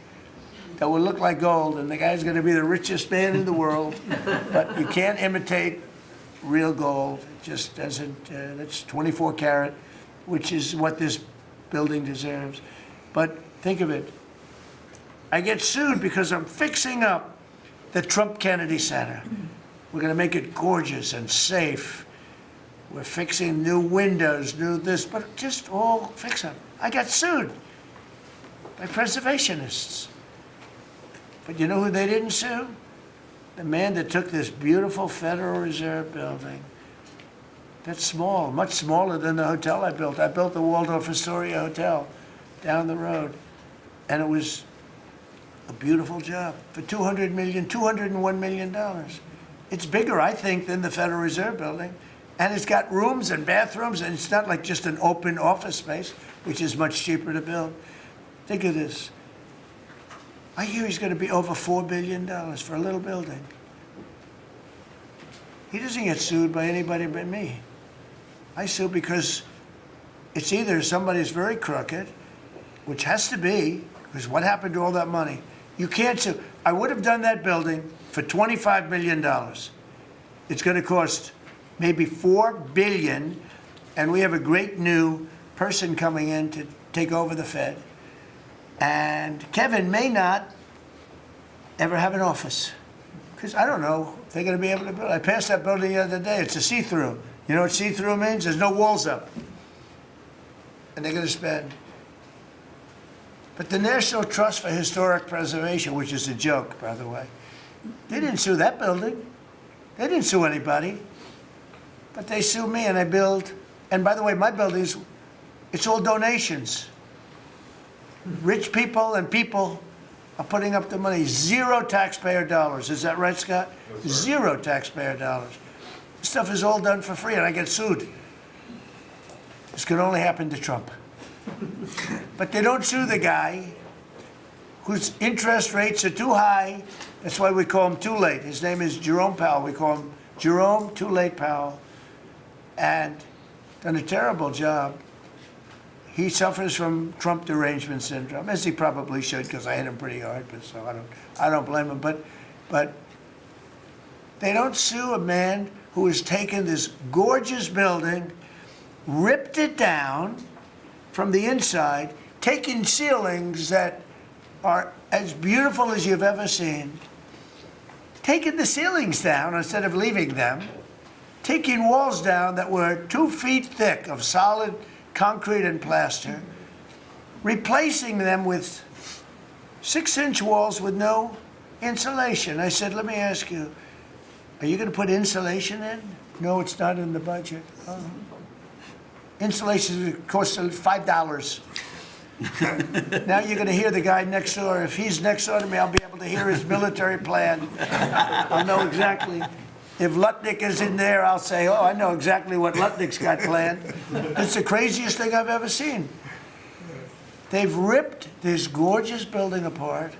that will look like gold, and the guy's going to be the richest man in the world. But you can't imitate real gold. It just doesn't. That's 24 karat, which is what this building deserves. But think of it. I get sued because I'm fixing up the Trump Kennedy Center. We're going to make it gorgeous and safe. We're fixing new windows, new this, but just all fix up. I got sued by preservationists. But you know who they didn't sue? The man that took this beautiful Federal Reserve building. That's small, much smaller than the hotel I built. I built the Waldorf Astoria Hotel down the road. And it was a beautiful job for $201 million. It's bigger, I think, than the Federal Reserve building. And it's got rooms and bathrooms, and it's not like just an open office space, which is much cheaper to build. Think of this. I hear he's going to be over $4 billion for a little building. He doesn't get sued by anybody but me. I sue because it's either somebody's very crooked, which has to be, because what happened to all that money? You can't sue. I would have done that building for $25 million. It's going to cost maybe $4 billion, and we have a great new person coming in to take over the Fed. And Kevin may not ever have an office, because I don't know if they're going to be able to build. I passed that building the other day. It's a see-through. You know what see-through means? There's no walls up. And they're going to spend. But the National Trust for Historic Preservation, which is a joke, by the way, they didn't sue that building. They didn't sue anybody. But they sue me, and I build. And by the way, my buildings, it's all donations. Rich people and people are putting up the money. Zero taxpayer dollars. Is that right, Scott? Yes, zero taxpayer dollars. This stuff is all done for free, and I get sued. This could only happen to Trump. But they don't sue the guy whose interest rates are too high. That's why we call him Too Late. His name is Jerome Powell. We call him Jerome Too Late Powell. And done a terrible job. He suffers from Trump derangement syndrome, as he probably should, because I hit him pretty hard. But so I don't blame him. But they don't sue a man who has taken this gorgeous building, ripped it down from the inside, taking ceilings that are as beautiful as you've ever seen, taking the ceilings down instead of leaving them, taking walls down that were 2 feet thick of solid concrete and plaster, replacing them with 6-inch walls with no insulation. I said, let me ask you, are you going to put insulation in? No, it's not in the budget. Oh. Insulation costs $5. Now you're going to hear the guy next door. If he's next door to me, I'll be able to hear his military plan. I'll know exactly. If Lutnick is in there, I'll say, oh, I know exactly what Lutnick's got planned. It's the craziest thing I've ever seen. They've ripped this gorgeous building apart,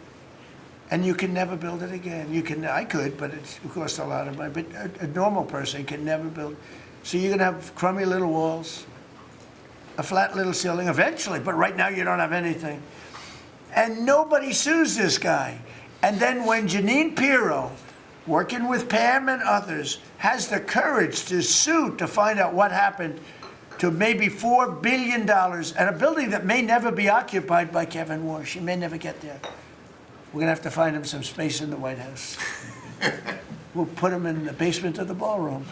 and you can never build it again. I could, but it costs a lot of money. But a normal person can never build. So you're going to have crummy little walls, a flat little ceiling eventually, but right now you don't have anything. And nobody sues this guy. And then when Jeanine Pirro, working with Pam and others, has the courage to sue to find out what happened to maybe $4 billion and a building that may never be occupied by Kevin Warsh. He may never get there. We're going to have to find him some space in the White House. We'll put them in the basement of the ballroom.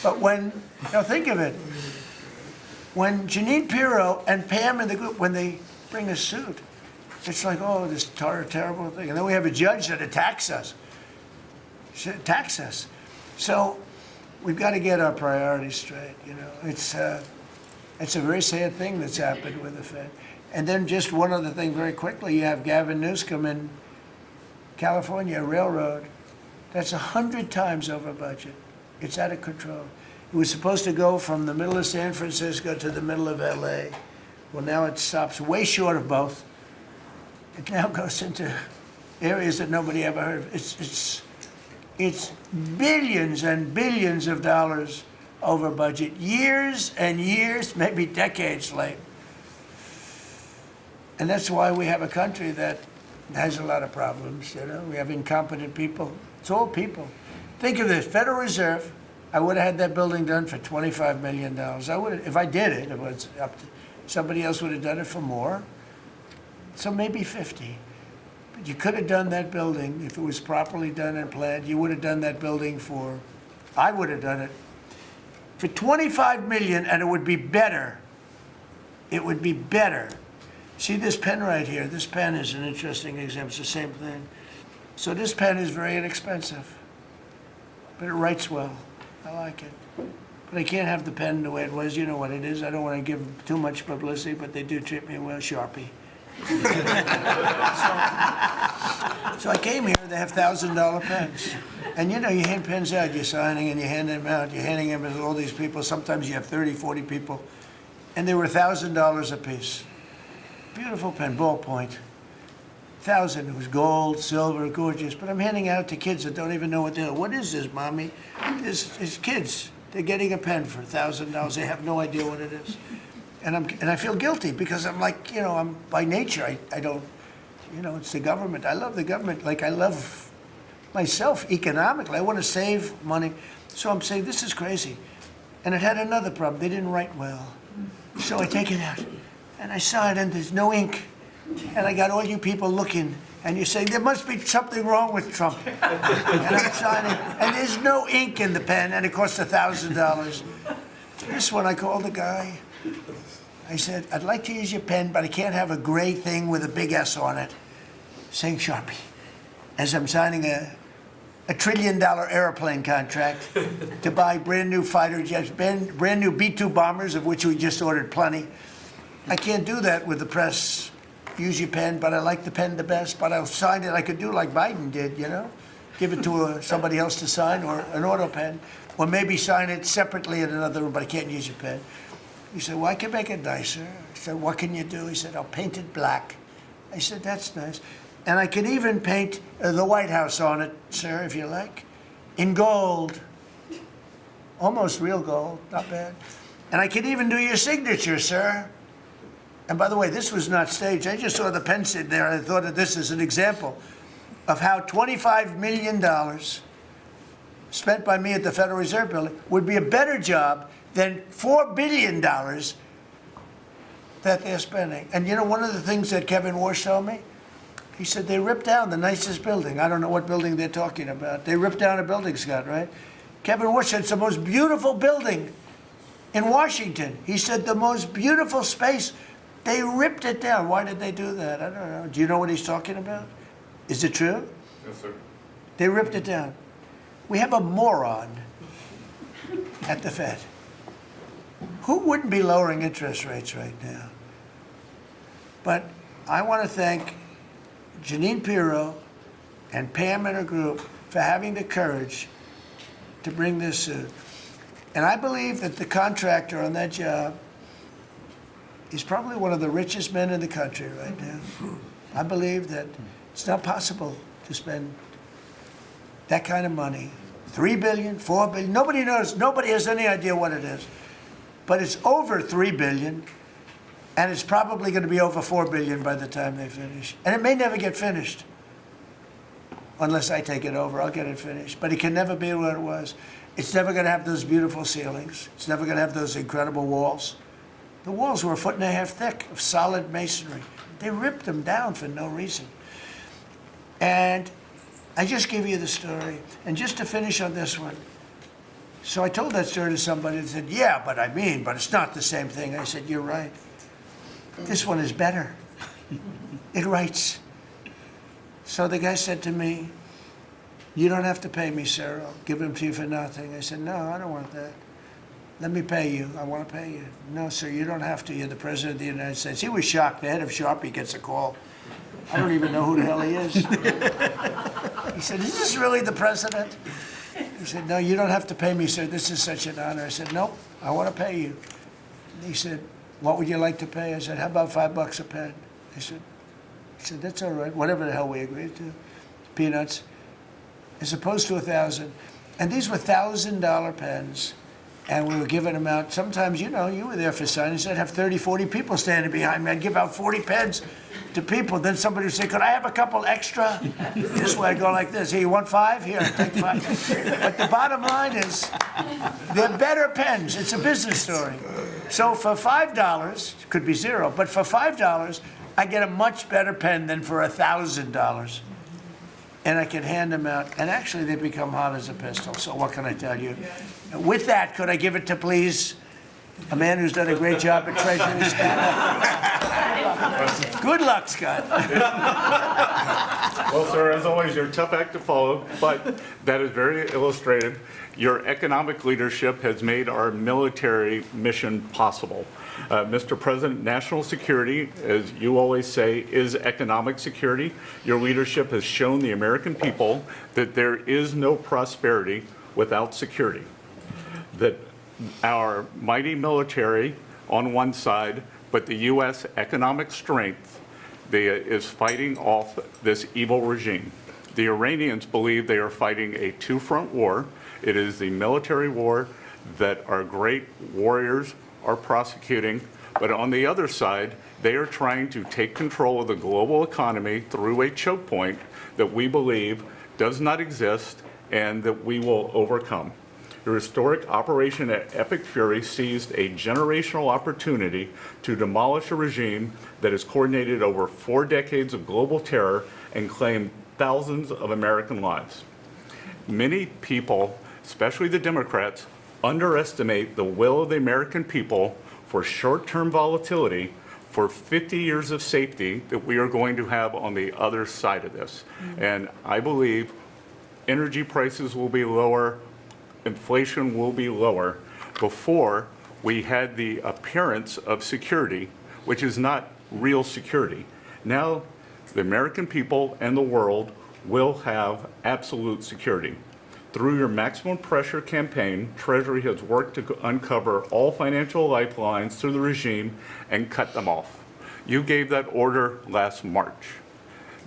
But when, now think of it, when Janine Pirro and Pam and the group, when they bring a suit, it's like, oh, this terrible thing. And then we have a judge that attacks us. So we've got to get our priorities straight, you know. It's a very sad thing that's happened with the Fed. And then just one other thing very quickly, you have Gavin Newsom in California Railroad. That's 100 times over budget. It's out of control. It was supposed to go from the middle of San Francisco to the middle of LA. Well, now it stops way short of both. It now goes into areas that nobody ever heard of. It's billions and billions of dollars over budget, years and years, maybe decades late. And that's why we have a country that has a lot of problems, you know. We have incompetent people. It's all people. Think of this, Federal Reserve, I would have had that building done for $25 million. I would have, if I did it, it was up to, somebody else would have done it for more. So maybe 50. But you could have done that building, if it was properly done and planned, you would have done that building for, I would have done it, for $25 million, and it would be better. It would be better. See this pen right here? This pen is an interesting example. It's the same thing. So this pen is very inexpensive, but it writes well. I like it. But I can't have the pen the way it was. You know what it is. I don't want to give too much publicity, but they do treat me well. Sharpie. So I came here, they have $1,000 pens. And you know, you hand pens out, you're signing and you hand them out, you're handing them to all these people. Sometimes you have 30, 40 people. And they were $1,000 a piece. Beautiful pen, ballpoint. 1,000, it was gold, silver, gorgeous. But I'm handing out to kids that don't even know what they're doing. What is this, Mommy? This is kids. They're getting a pen for $1,000. They have no idea what it is. And I feel guilty because I'm like, you know, I'm by nature, I don't, you know, it's the government. I love the government like I love myself economically. I want to save money. So I'm saying, this is crazy. And it had another problem. They didn't write well. So I take it out and I sign and there's no ink. And I got all you people looking and you say, there must be something wrong with Trump. And I'm signing and there's no ink in the pen and it costs $1,000. This one I called the guy. I said, I'd like to use your pen, but I can't have a gray thing with a big S on it saying Sharpie. As I'm signing a $1 trillion airplane contract to buy brand new fighter jets, brand new B-2 bombers, of which we just ordered plenty. I can't do that with the press. Use your pen, but I like the pen the best, but I'll sign it. I could do like Biden did, you know? Give it to somebody else to sign, or an auto pen, or maybe sign it separately in another room, but I can't use your pen. He said, well, I can make it nicer. I said, what can you do? He said, I'll paint it black. I said, that's nice. And I can even paint the White House on it, sir, if you like, in gold. Almost real gold, not bad. And I can even do your signature, sir. And by the way, this was not staged. I just saw the pen sitting there, and I thought of this as an example of how $25 million spent by me at the Federal Reserve Building would be a better job than $4 billion that they're spending. And you know, one of the things that Kevin Warsh told me, he said they ripped down the nicest building. I don't know what building they're talking about. They ripped down a building, Scott, right? Kevin Warsh said it's the most beautiful building in Washington. He said the most beautiful space. They ripped it down. Why did they do that? I don't know. Do you know what he's talking about? Is it true? Yes, sir. They ripped it down. We have a moron at the Fed. Who wouldn't be lowering interest rates right now? But I want to thank Janine Pirro and Pam and her group for having the courage to bring this suit. And I believe that the contractor on that job is probably one of the richest men in the country right now. I believe that it's not possible to spend that kind of money. $3 billion, $4 billion, nobody knows, nobody has any idea what it is. But it's over $3 billion, and it's probably going to be over $4 billion by the time they finish. And it may never get finished. Unless I take it over, I'll get it finished. But it can never be what it was. It's never going to have those beautiful ceilings. It's never going to have those incredible walls. The walls were 1.5 feet thick of solid masonry. They ripped them down for no reason. And I just give you the story. And just to finish on this one, so I told that story to somebody and said, yeah, but it's not the same thing. I said, you're right. This one is better. It writes. So the guy said to me, you don't have to pay me, sir. I'll give them to you for nothing. I said, no, I don't want that. Let me pay you. I want to pay you. No, sir, you don't have to. You're the President of the United States. He was shocked. The head of Sharpie gets a call. I don't even know who the hell he is. He said, is this really the President? He said, no, you don't have to pay me, sir. This is such an honor. I said, nope, I want to pay you. And he said, what would you like to pay? I said, how about $5 a pen? He said, that's all right, whatever the hell we agreed to. Peanuts. As opposed to 1,000. And these were $1,000 pens. And we were giving them out. Sometimes, you were there for signings. I'd have 30, 40 people standing behind me. I'd give out 40 pens to people. Then somebody would say, could I have a couple extra? This way I'd go like this. Here, you want 5? Here, take 5. But the bottom line is, they're better pens. It's a business story. So for $5, could be 0, but for $5, I get a much better pen than for $1,000. And I can hand them out. And actually, they become hot as a pistol. So what can I tell you? With that, could I give it to, please, a man who's done a great job at Treasury? Good luck, Scott. Well, sir, as always, you're a tough act to follow, but that is very illustrative. Your economic leadership has made our military mission possible. Mr. President, national security, as you always say, is economic security. Your leadership has shown the American people that there is no prosperity without security. That our mighty military on one side, but the U.S. economic strength is fighting off this evil regime. The Iranians believe they are fighting a two-front war. It is the military war that our great warriors are prosecuting, but on the other side, they are trying to take control of the global economy through a choke point that we believe does not exist and that we will overcome. The historic Operation Epic Fury seized a generational opportunity to demolish a regime that has coordinated over 4 decades of global terror and claimed thousands of American lives. Many people, especially the Democrats, underestimate the will of the American people for short-term volatility for 50 years of safety that we are going to have on the other side of this. And I believe energy prices will be lower, inflation will be lower before we had the appearance of security, which is not real security. Now, the American people and the world will have absolute security. Through your maximum pressure campaign, Treasury has worked to uncover all financial lifelines to the regime and cut them off. You gave that order last March.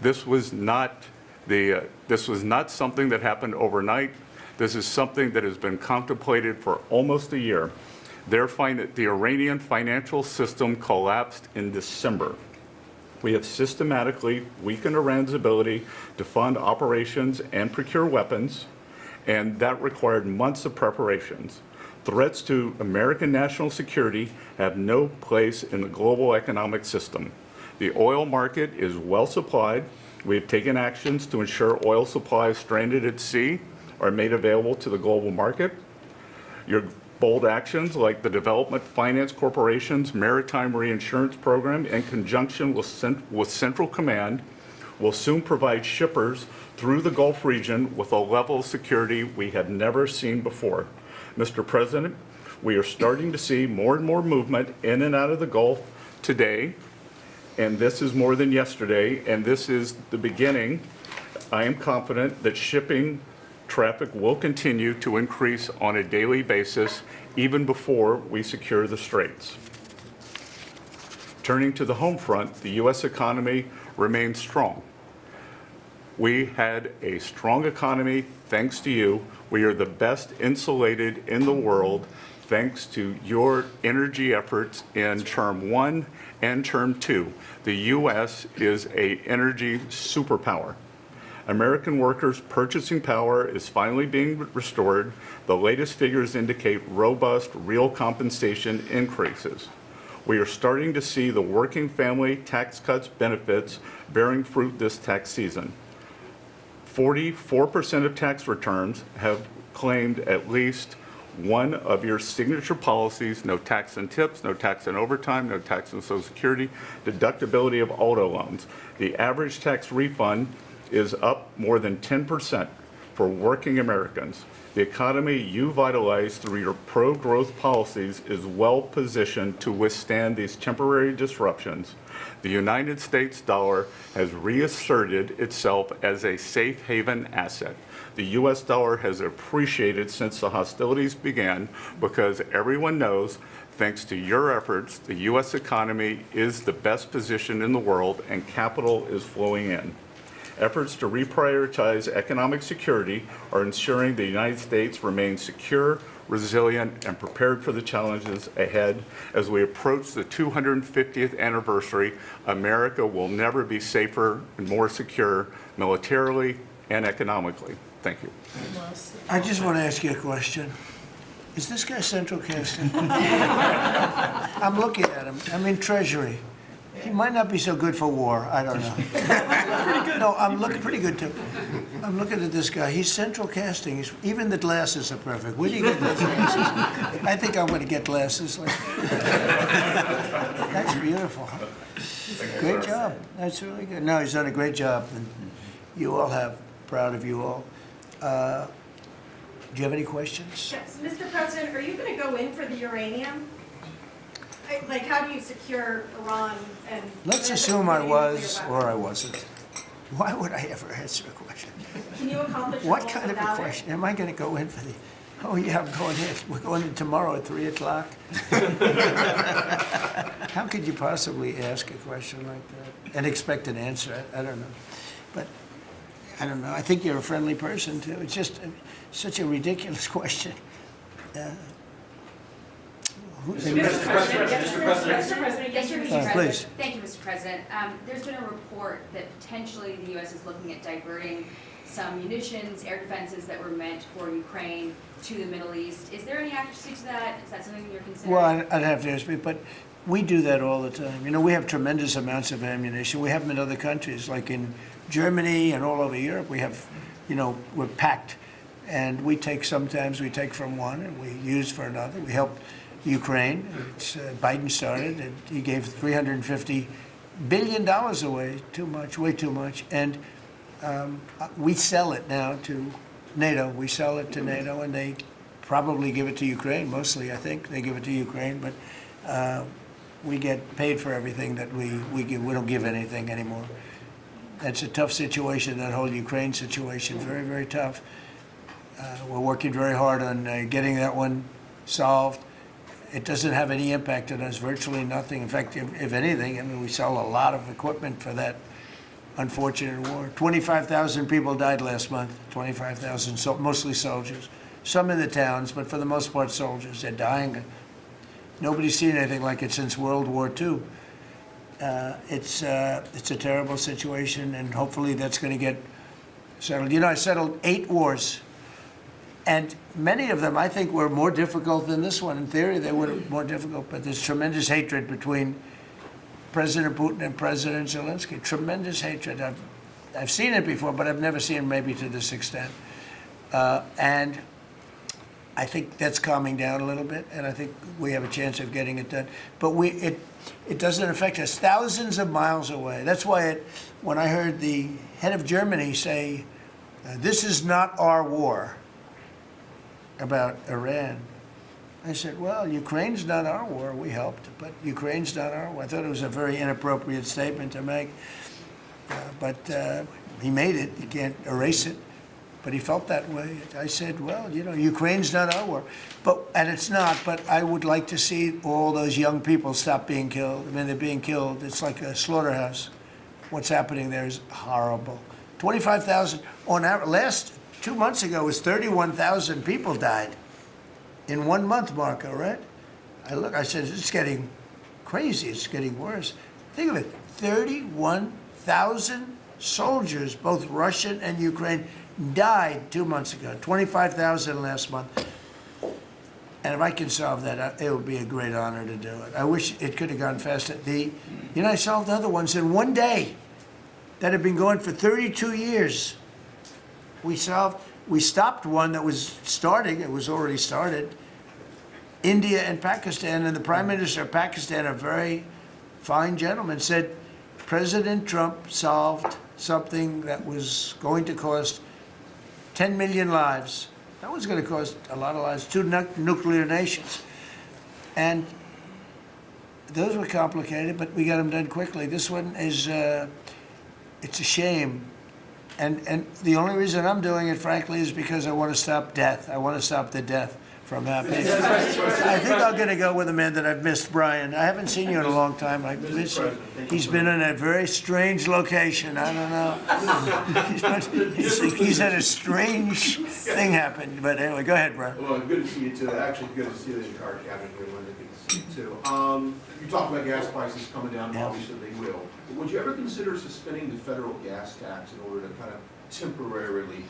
This was not something that happened overnight. This is something that has been contemplated for almost a year. The Iranian financial system collapsed in December. We have systematically weakened Iran's ability to fund operations and procure weapons, and that required months of preparations. Threats to American national security have no place in the global economic system. The oil market is well supplied. We have taken actions to ensure oil supplies stranded at sea are made available to the global market. Your bold actions like the Development Finance Corporation's Maritime Reinsurance Program in conjunction with Central Command will soon provide shippers through the Gulf region with a level of security we have never seen before. Mr. President, we are starting to see more and more movement in and out of the Gulf today, and this is more than yesterday, and this is the beginning. I am confident that shipping traffic will continue to increase on a daily basis even before we secure the straits. Turning to the home front, the U.S. economy remains strong. We had a strong economy thanks to you. We are the best insulated in the world thanks to your energy efforts in Term 1 and Term 2. The U.S. is an energy superpower. American workers' purchasing power is finally being restored. The latest figures indicate robust real compensation increases. We are starting to see the working family tax cuts benefits bearing fruit this tax season. 44% of tax returns have claimed at least one of your signature policies: no tax on tips, no tax on overtime, no tax on Social Security, deductibility of auto loans. The average tax refund is up more than 10% for working Americans. The economy you vitalized through your pro-growth policies is well positioned to withstand these temporary disruptions. The United States dollar has reasserted itself as a safe haven asset. The U.S. dollar has appreciated since the hostilities began because everyone knows, thanks to your efforts, the U.S. economy is the best position in the world and capital is flowing in. Efforts to reprioritize economic security are ensuring the United States remains secure, resilient, and prepared for the challenges ahead. As we approach the 250th anniversary, America will never be safer and more secure militarily and economically. Thank you. I just want to ask you a question. Is this guy central casting? I'm looking at him. I'm in Treasury. He might not be so good for war. I don't know. No, I'm looking pretty good too. I'm looking at this guy. He's central casting. Even the glasses are perfect. Where do you get those glasses? I think I'm going to get glasses. That's beautiful. Great job. That's really good. No, he's done a great job. And you all have. Proud of you all. Do you have any questions? Yes, Mr. President, are you going to go in for the uranium? Like, how do you secure Iran and... Let's assume I was or I wasn't. Why would I ever answer a question? Can you accomplish your What goals kind of a without it? question? Am I going to go in for the... Oh, yeah, I'm going in. We're going in tomorrow at 3 o'clock. How could you possibly ask a question like that and expect an answer? I don't know. But I don't know. I think you're a friendly person, too. It's just such a ridiculous question. Mr. President, yes, Mr. President. Please. Thank you, Mr. President. There's been a report that potentially the U.S. is looking at diverting some munitions, air defenses that were meant for Ukraine to the Middle East. Is there any accuracy to that? Is that something you're considering? Well, I'd have to ask me, but we do that all the time. You know, we have tremendous amounts of ammunition. We have them in other countries, like in Germany and all over Europe. We have, you know, we're packed. And sometimes we take from one and we use for another. We help Ukraine, which Biden started, and he gave $350 billion away, too much, way too much. And we sell it now to NATO. We sell it to NATO, and they probably give it to Ukraine, mostly, I think. They give it to Ukraine, but we get paid for everything that we give. We don't give anything anymore. That's a tough situation, that whole Ukraine situation, very, very tough. We're working very hard on getting that one solved. It doesn't have any impact on us, virtually nothing. In fact, if anything, I mean, we sell a lot of equipment for that unfortunate war. 25,000 people died last month, 25,000, so mostly soldiers. Some in the towns, but for the most part soldiers. They're dying. Nobody's seen anything like it since World War II. It's a terrible situation, and hopefully that's going to get settled. You know, I settled 8 wars. And many of them, I think, were more difficult than this one. In theory, they were more difficult, but there's tremendous hatred between President Putin and President Zelensky. Tremendous hatred. I've seen it before, but I've never seen it maybe to this extent. And I think that's calming down a little bit, and I think we have a chance of getting it done. But it doesn't affect us. Thousands of miles away. That's why when I heard the head of Germany say, this is not our war, about Iran, I said, well, Ukraine's not our war. We helped, but Ukraine's not our war. I thought it was a very inappropriate statement to make, but he made it. You can't erase it, but he felt that way. I said, well, you know, Ukraine's not our war, and it's not, but I would like to see all those young people stop being killed. I mean, they're being killed. It's like a slaughterhouse. What's happening there is horrible. 25,000 on average. 2 months ago, was 31,000 people died in 1 month, Marco, right? I said, it's getting crazy. It's getting worse. Think of it, 31,000 soldiers, both Russian and Ukraine, died 2 months ago, 25,000 last month. And if I can solve that, it would be a great honor to do it. I wish it could have gone faster. I solved other ones in 1 day that have been going for 32 years. we stopped one that was starting, it was already started, India and Pakistan, and the Prime Minister of Pakistan, a very fine gentleman, said President Trump solved something that was going to cost 10 million lives. That was going to cost a lot of lives, 2 nuclear nations. And those were complicated, but we got them done quickly. This one is, it's a shame. And the only reason I'm doing it, frankly, is because I want to stop death. I want to stop the death from happening. I think I'm going to go with a man that I've missed, Brian. I haven't seen you in a long time. I miss you. He's been in a very strange location. I don't know. He's had a strange thing happen. But anyway, go ahead, Brian. Well, good to see you too. Actually, good to see the entire cabinet here, Linda. Good to see you too. You talked about gas prices coming down. Yeah. Obviously, they will. But would you ever consider suspending the federal gas tax in order to kind of temporarily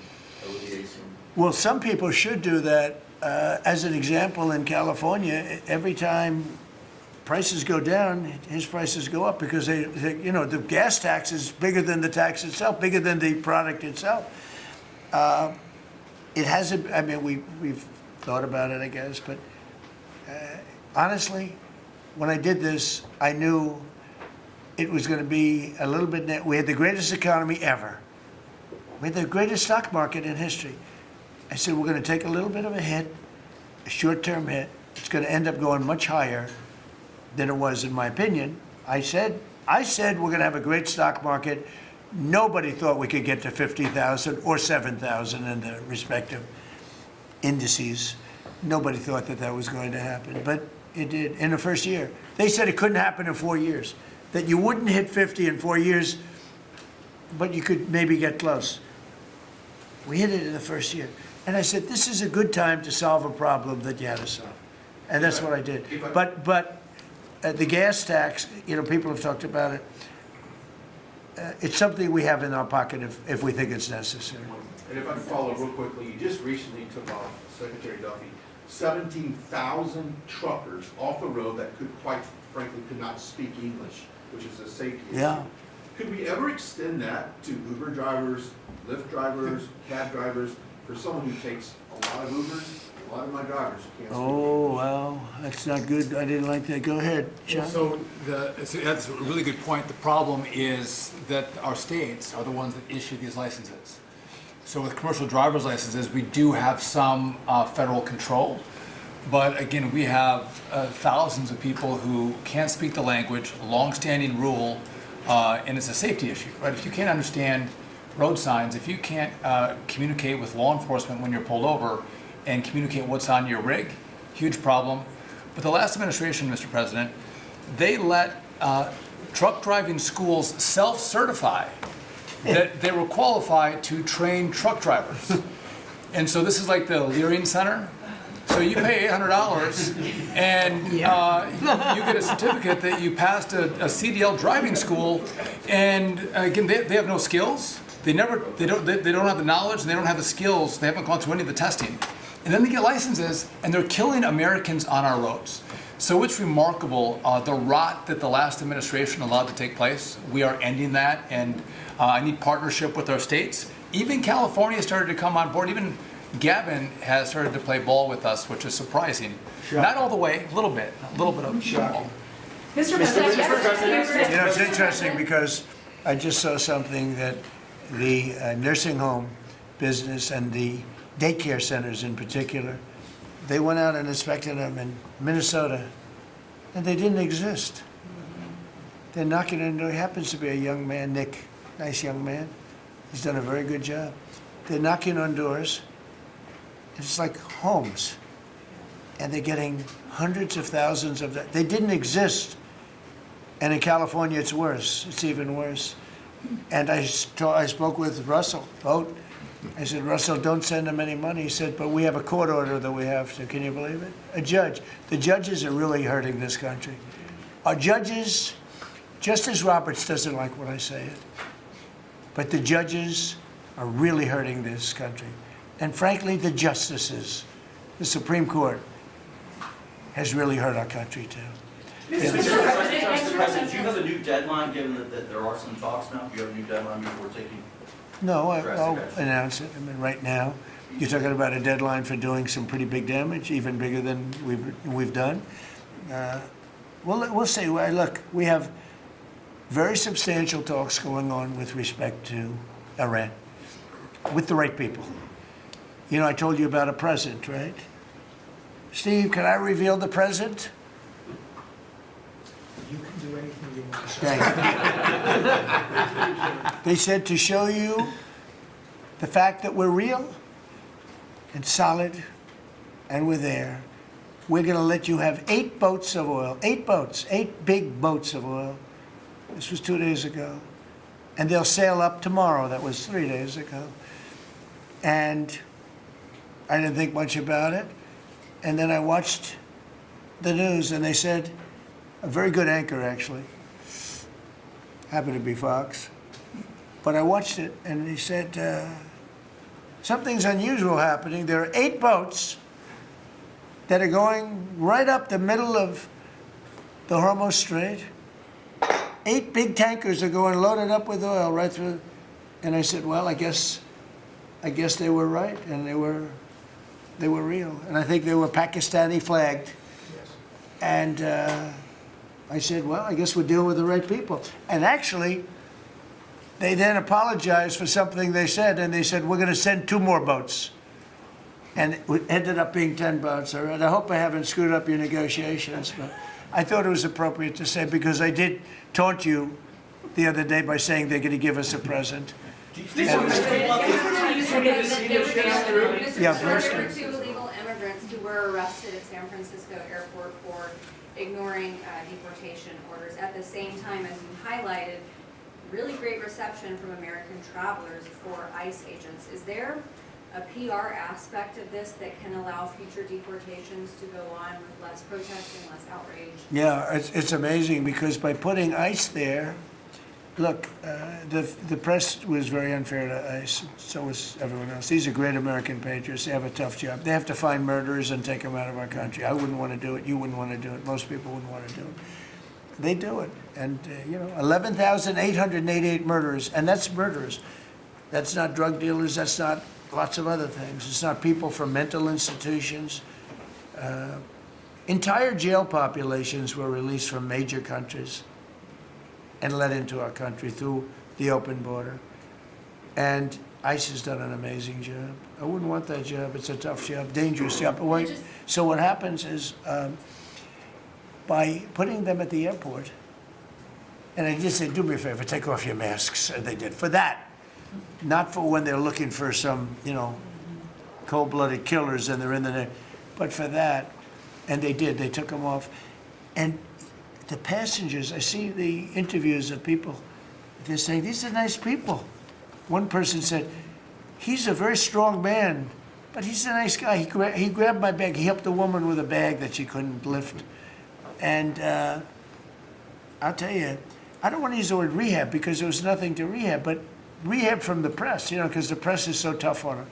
alleviate some? Well, some people should do that. As an example, in California, every time prices go down, his prices go up because the gas tax is bigger than the tax itself, bigger than the product itself. It hasn't. I mean, we've thought about it, I guess, but honestly, when I did this, I knew it was going to be a little bit. We had the greatest economy ever. We had the greatest stock market in history. I said, we're going to take a little bit of a hit, a short-term hit. It's going to end up going much higher than it was, in my opinion. I said we're going to have a great stock market. Nobody thought we could get to 50,000 or 7,000 in the respective indices. Nobody thought that that was going to happen, but it did in the first year. They said it couldn't happen in 4 years, that you wouldn't hit 50 in 4 years, but you could maybe get close. We hit it in the first year. And I said, this is a good time to solve a problem that you had to solve. And that's what I did. But the gas tax, people have talked about it. It's something we have in our pocket if we think it's necessary. And if I can follow real quickly, you just recently took off, Secretary Duffy, 17,000 truckers off the road that quite frankly, could not speak English, which is a safety issue. Yeah. Could we ever extend that to Uber drivers, Lyft drivers, cab drivers, for someone who takes a lot of Ubers? A lot of my drivers can't speak English. Well, that's not good. I didn't like that. Go ahead, John. So that's a really good point. The problem is that our states are the ones that issue these licenses. So with commercial driver's licenses, we do have some federal control. But again, we have thousands of people who can't speak the language, long-standing rule, and it's a safety issue, right? If you can't understand road signs, if you can't communicate with law enforcement when you're pulled over and communicate what's on your rig, huge problem. But the last administration, Mr. President, they let truck driving schools self-certify that they were qualified to train truck drivers. And so this is like the Leering Center. So you pay $800 and you get a certificate that you passed a CDL driving school, and again, they have no skills. They don't have the knowledge, and they don't have the skills. They haven't gone through any of the testing. And then they get licenses, and they're killing Americans on our roads. So it's remarkable, the rot that the last administration allowed to take place. We are ending that, and I need partnership with our states. Even California started to come on board. Even Gavin has started to play ball with us, which is surprising. Not all the way, a little bit of ball. Mr. President, It's interesting because I just saw something that the nursing home business and the daycare centers in particular, they went out and inspected them in Minnesota, and they didn't exist. They're knocking on the door. He happens to be a young man, Nick, nice young man. He's done a very good job. They're knocking on doors. It's like homes, and they're getting hundreds of thousands of that. They didn't exist, and in California it's worse. It's even worse. And I spoke with Russell Vogt. I said, Russell, don't send them any money. He said, but we have a court order that we have to. Can you believe it? A judge. The judges are really hurting this country. Our judges, Justice Roberts doesn't like when I say it, but the judges are really hurting this country. And frankly, the justices, the Supreme Court, has really hurt our country too. Mr. President, do you have a new deadline, given that there are some talks now? Do you have a new deadline before taking No, I'll announce it. I mean, right now, you're talking about a deadline for doing some pretty big damage, even bigger than we've done. We'll see. Well, look, we have very substantial talks going on with respect to Iran, with the right people. You know, I told you about a present, right? Steve, can I reveal the present? You can do anything you want. Thank you. They said to show you the fact that we're real and solid and we're there, we're going to let you have 8 boats of oil, 8 boats, 8 big boats of oil. This was 2 days ago. And they'll sail up tomorrow. That was 3 days ago. And I didn't think much about it. And then I watched the news and they said, a very good anchor actually, happened to be Fox, but I watched it and he said, something's unusual happening. There are 8 boats that are going right up the middle of the Hormuz Strait. 8 big tankers are going loaded up with oil right through. And I said, well, I guess they were right, and they were real. And I think they were Pakistani flagged. Yes. And I said, well, I guess we're dealing with the right people. And actually, they then apologized for something they said, and they said, we're going to send 2 more boats. And it ended up being 10 boats. All right. I hope I haven't screwed up your negotiations, but I thought it was appropriate to say, because I did taunt you the other day by saying they're going to give us a present. There were 2 illegal immigrants who were arrested at San Francisco airport for ignoring deportation orders. At the same time, as you highlighted, really great reception from American travelers for ICE agents. Is there a PR aspect of this that can allow future deportations to go on with less protesting, less outrage? Yeah, it's amazing, because by putting ICE there, look, the press was very unfair to ICE, so was everyone else. These are great American patriots. They have a tough job. They have to find murderers and take them out of our country. I wouldn't want to do it. You wouldn't want to do it. Most people wouldn't want to do it. They do it. And, 11,888 murderers, and that's murderers. That's not drug dealers. That's not lots of other things. It's not people from mental institutions. Entire jail populations were released from major countries and let into our country through the open border. And ICE has done an amazing job. I wouldn't want that job. It's a tough job, dangerous job. So what happens is, by putting them at the airport, and I just said, do me a favor, take off your masks, and they did. For that, not for when they're looking for some, cold-blooded killers and they're in the, but for that, and they did. They took them off. And the passengers, I see the interviews of people, they're saying, these are nice people. One person said, he's a very strong man, but he's a nice guy. He grabbed my bag. He helped a woman with a bag that she couldn't lift. And I'll tell you, I don't want to use the word rehab because there was nothing to rehab, but rehab from the press, because the press is so tough on them.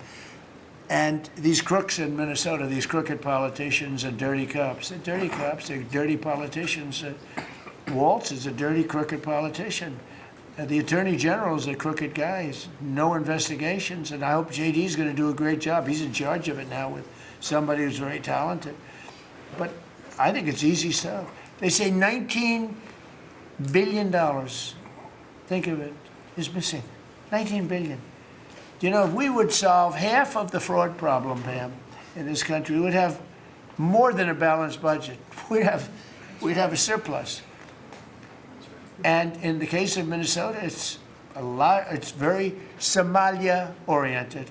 And these crooks in Minnesota, these crooked politicians and dirty cops. They're dirty cops, they're dirty politicians. Waltz is a dirty, crooked politician. The Attorney General is a crooked guy. He's no investigations, and I hope JD's going to do a great job. He's in charge of it now with somebody who's very talented. But I think it's easy stuff. They say $19 billion, think of it, is missing. $19 billion. If we would solve half of the fraud problem, Pam, in this country, we would have more than a balanced budget. We'd have a surplus. And in the case of Minnesota, it's very Somalia-oriented.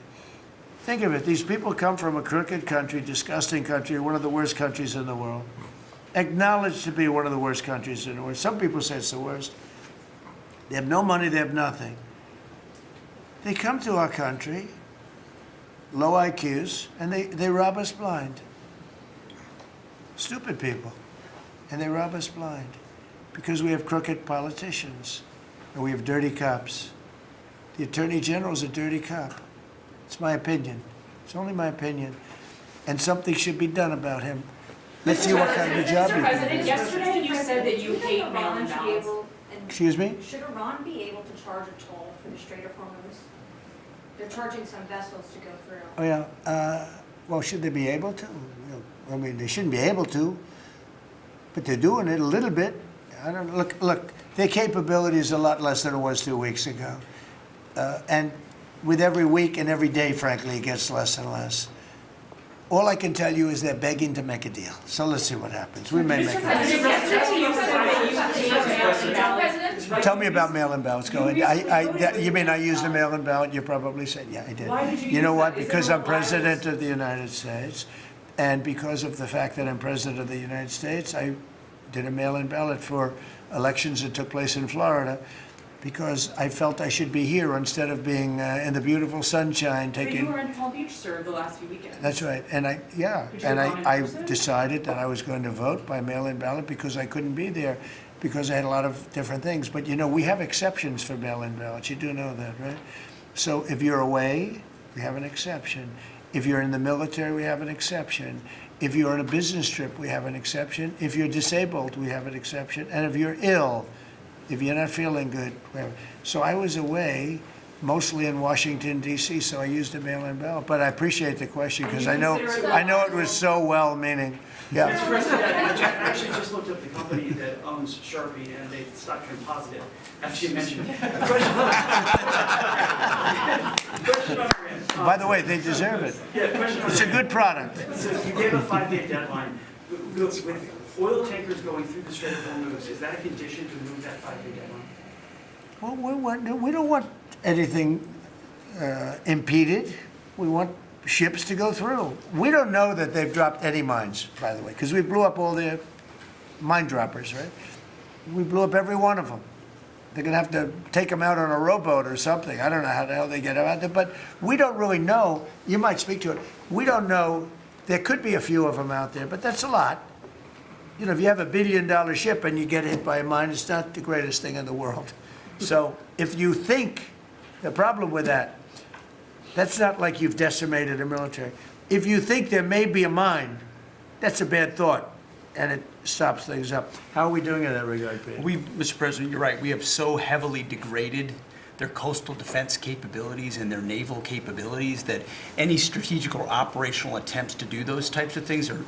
Think of it. These people come from a crooked country, disgusting country, one of the worst countries in the world. Acknowledged to be one of the worst countries in the world. Some people say it's the worst. They have no money, they have nothing. They come to our country, low IQs, and they rob us blind. Stupid people. And they rob us blind because we have crooked politicians and we have dirty cops. The Attorney General is a dirty cop. It's my opinion. It's only my opinion. And something should be done about him. Let's see what kind of a job he Mr. can President, do. yesterday you said that you hate mail-in ballots. Excuse me? Should Iran be able to charge a toll for the Strait of Hormuz? They're charging some vessels to go through. Oh, yeah. Well, should they be able to? I mean, they shouldn't be able to, but they're doing it a little bit. I don't look. Their capability is a lot less than it was 2 weeks ago, and with every week and every day, frankly, it gets less and less. All I can tell you is they're begging to make a deal. So let's see what happens. We may make a deal. Tell me about mail-in ballots. Go ahead. You mean I used a mail-in ballot? You probably said, yeah, I did. Why did you You know use what? that? Is Because there a I'm president of the United States, and because of the fact that I'm president of the United States, I did a mail-in ballot for elections that took place in Florida, because I felt I should be here instead of being in the beautiful sunshine But you taking. were in Palm Beach, sir, the last few weekends. That's right, and Could you have gone in I person? decided that I was going to vote by mail-in ballot because I couldn't be there, because I had a lot of different things. But you know, we have exceptions for mail-in ballots. You do know that, right? So if you're away, we have an exception. If you're in the military, we have an exception. If you're on a business trip, we have an exception. If you're disabled, we have an exception. And if you're ill, if you're not feeling good, whatever. So I was away, mostly in Washington, D.C., so I used a mail-in ballot. But I appreciate the question, because I know it was so well-meaning. Yeah. Mr. President, I actually just looked up the company that owns Sharpie, and they stock turned positive after you mentioned it. Question on your end. By the way, they deserve it. Yeah, question on It's a your end. good product. So you gave a 5-day deadline. With oil tankers going through the Strait of Hormuz, is that a condition to move that 5-day deadline? Well, we don't want anything impeded. We want ships to go through. We don't know that they've dropped any mines, by the way, because we blew up all their mine droppers, right? We blew up every one of them. They're going to have to take them out on a rowboat or something. I don't know how the hell they get them out there, but we don't really know. You might speak to it. We don't know. There could be a few of them out there, but that's a lot. You know, if you have $1 billion ship and you get hit by a mine, it's not the greatest thing in the world. So if you think, the problem with that, that's not like you've decimated a military. If you think there may be a mine, that's a bad thought, and it stops things up. How are we doing in that regard, Peter? Mr. President, you're right. We have so heavily degraded their coastal defense capabilities and their naval capabilities that any strategic or operational attempts to do those types of things are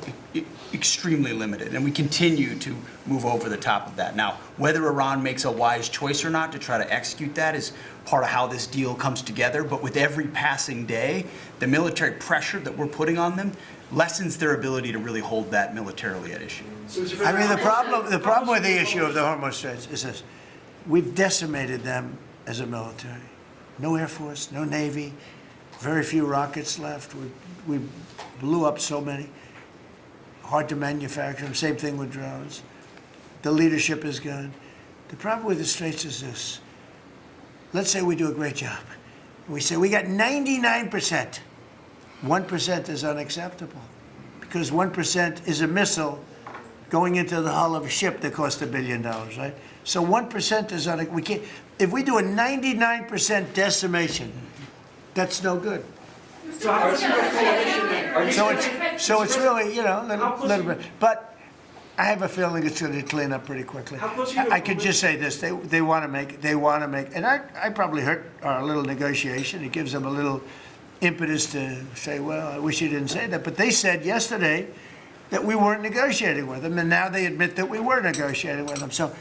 extremely limited. And we continue to move over the top of that. Now, whether Iran makes a wise choice or not to try to execute that is part of how this deal comes together. But with every passing day, the military pressure that we're putting on them lessens their ability to really hold that militarily at issue. I mean, the problem with the issue of the Hormuz Straits is this. We've decimated them as a military. No Air Force, no Navy, very few rockets left. We blew up so many. Hard to manufacture them. Same thing with drones. The leadership is gone. The problem with the Straits is this. Let's say we do a great job. We say we got 99%. 1% is unacceptable, because 1% is a missile going into the hull of a ship that cost $1 billion, right? So 1% is we can't. If we do a 99% decimation, that's no good. So it's really, you know, a little bit. But I have a feeling it's going to clean up pretty quickly. I could just say this: they want to make, and I probably hurt our little negotiation. It gives them a little impetus to say, well, I wish you didn't say that. But they said yesterday that we weren't negotiating with them, and now they admit that we were negotiating with them. So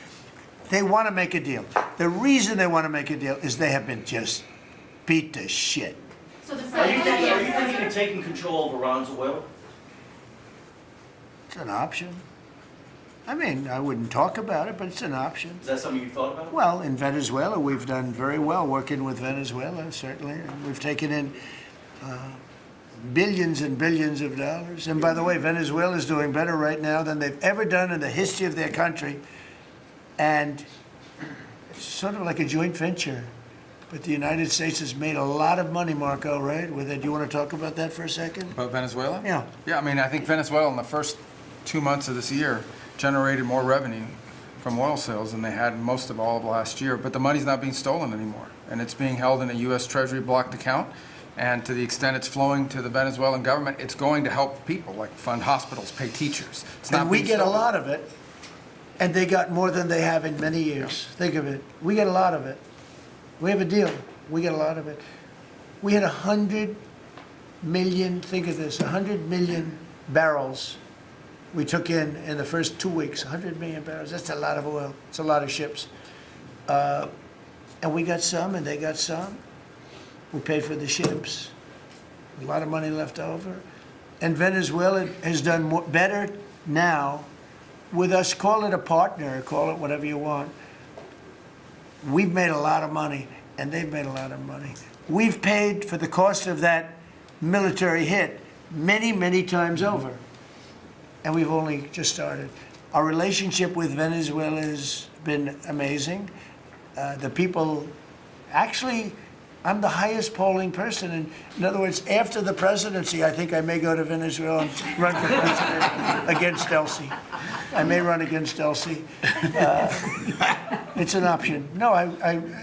they want to make a deal. The reason they want to make a deal is they have been just beat to shit. So the Are you President, thinking of taking control of Iran's oil? It's an option. I mean, I wouldn't talk about it, but it's an option. Is that something you've thought about? Well, in Venezuela, we've done very well working with Venezuela, certainly. And we've taken in billions and billions of dollars. And by the way, Venezuela is doing better right now than they've ever done in the history of their country. And it's sort of like a joint venture. But the United States has made a lot of money, Marco, right? With it. Do you want to talk about that for a second? About Venezuela? Yeah. Yeah, I mean, I think Venezuela in the first 2 months of this year generated more revenue from oil sales than they had most of all of last year. But the money's not being stolen anymore. And it's being held in a U.S. Treasury blocked account. And to the extent it's flowing to the Venezuelan government, it's going to help people, like fund hospitals, pay teachers. It's not And we being get a stolen. lot of it. And they got more than they have in many years. Think of it. We get a lot of it. We have a deal. We get a lot of it. We had 100 million, think of this, 100 million barrels we took in the first 2 weeks. 100 million barrels, that's a lot of oil. It's a lot of ships. And we got some and they got some. We paid for the ships. A lot of money left over. And Venezuela has done better now with us. Call it a partner, call it whatever you want. We've made a lot of money and they've made a lot of money. We've paid for the cost of that military hit many, many times over. And we've only just started. Our relationship with Venezuela has been amazing. The people, actually, I'm the highest polling person. And in other words, after the presidency, I think I may go to Venezuela and run for president against Elsie. I may run against Elsie. It's an option. No,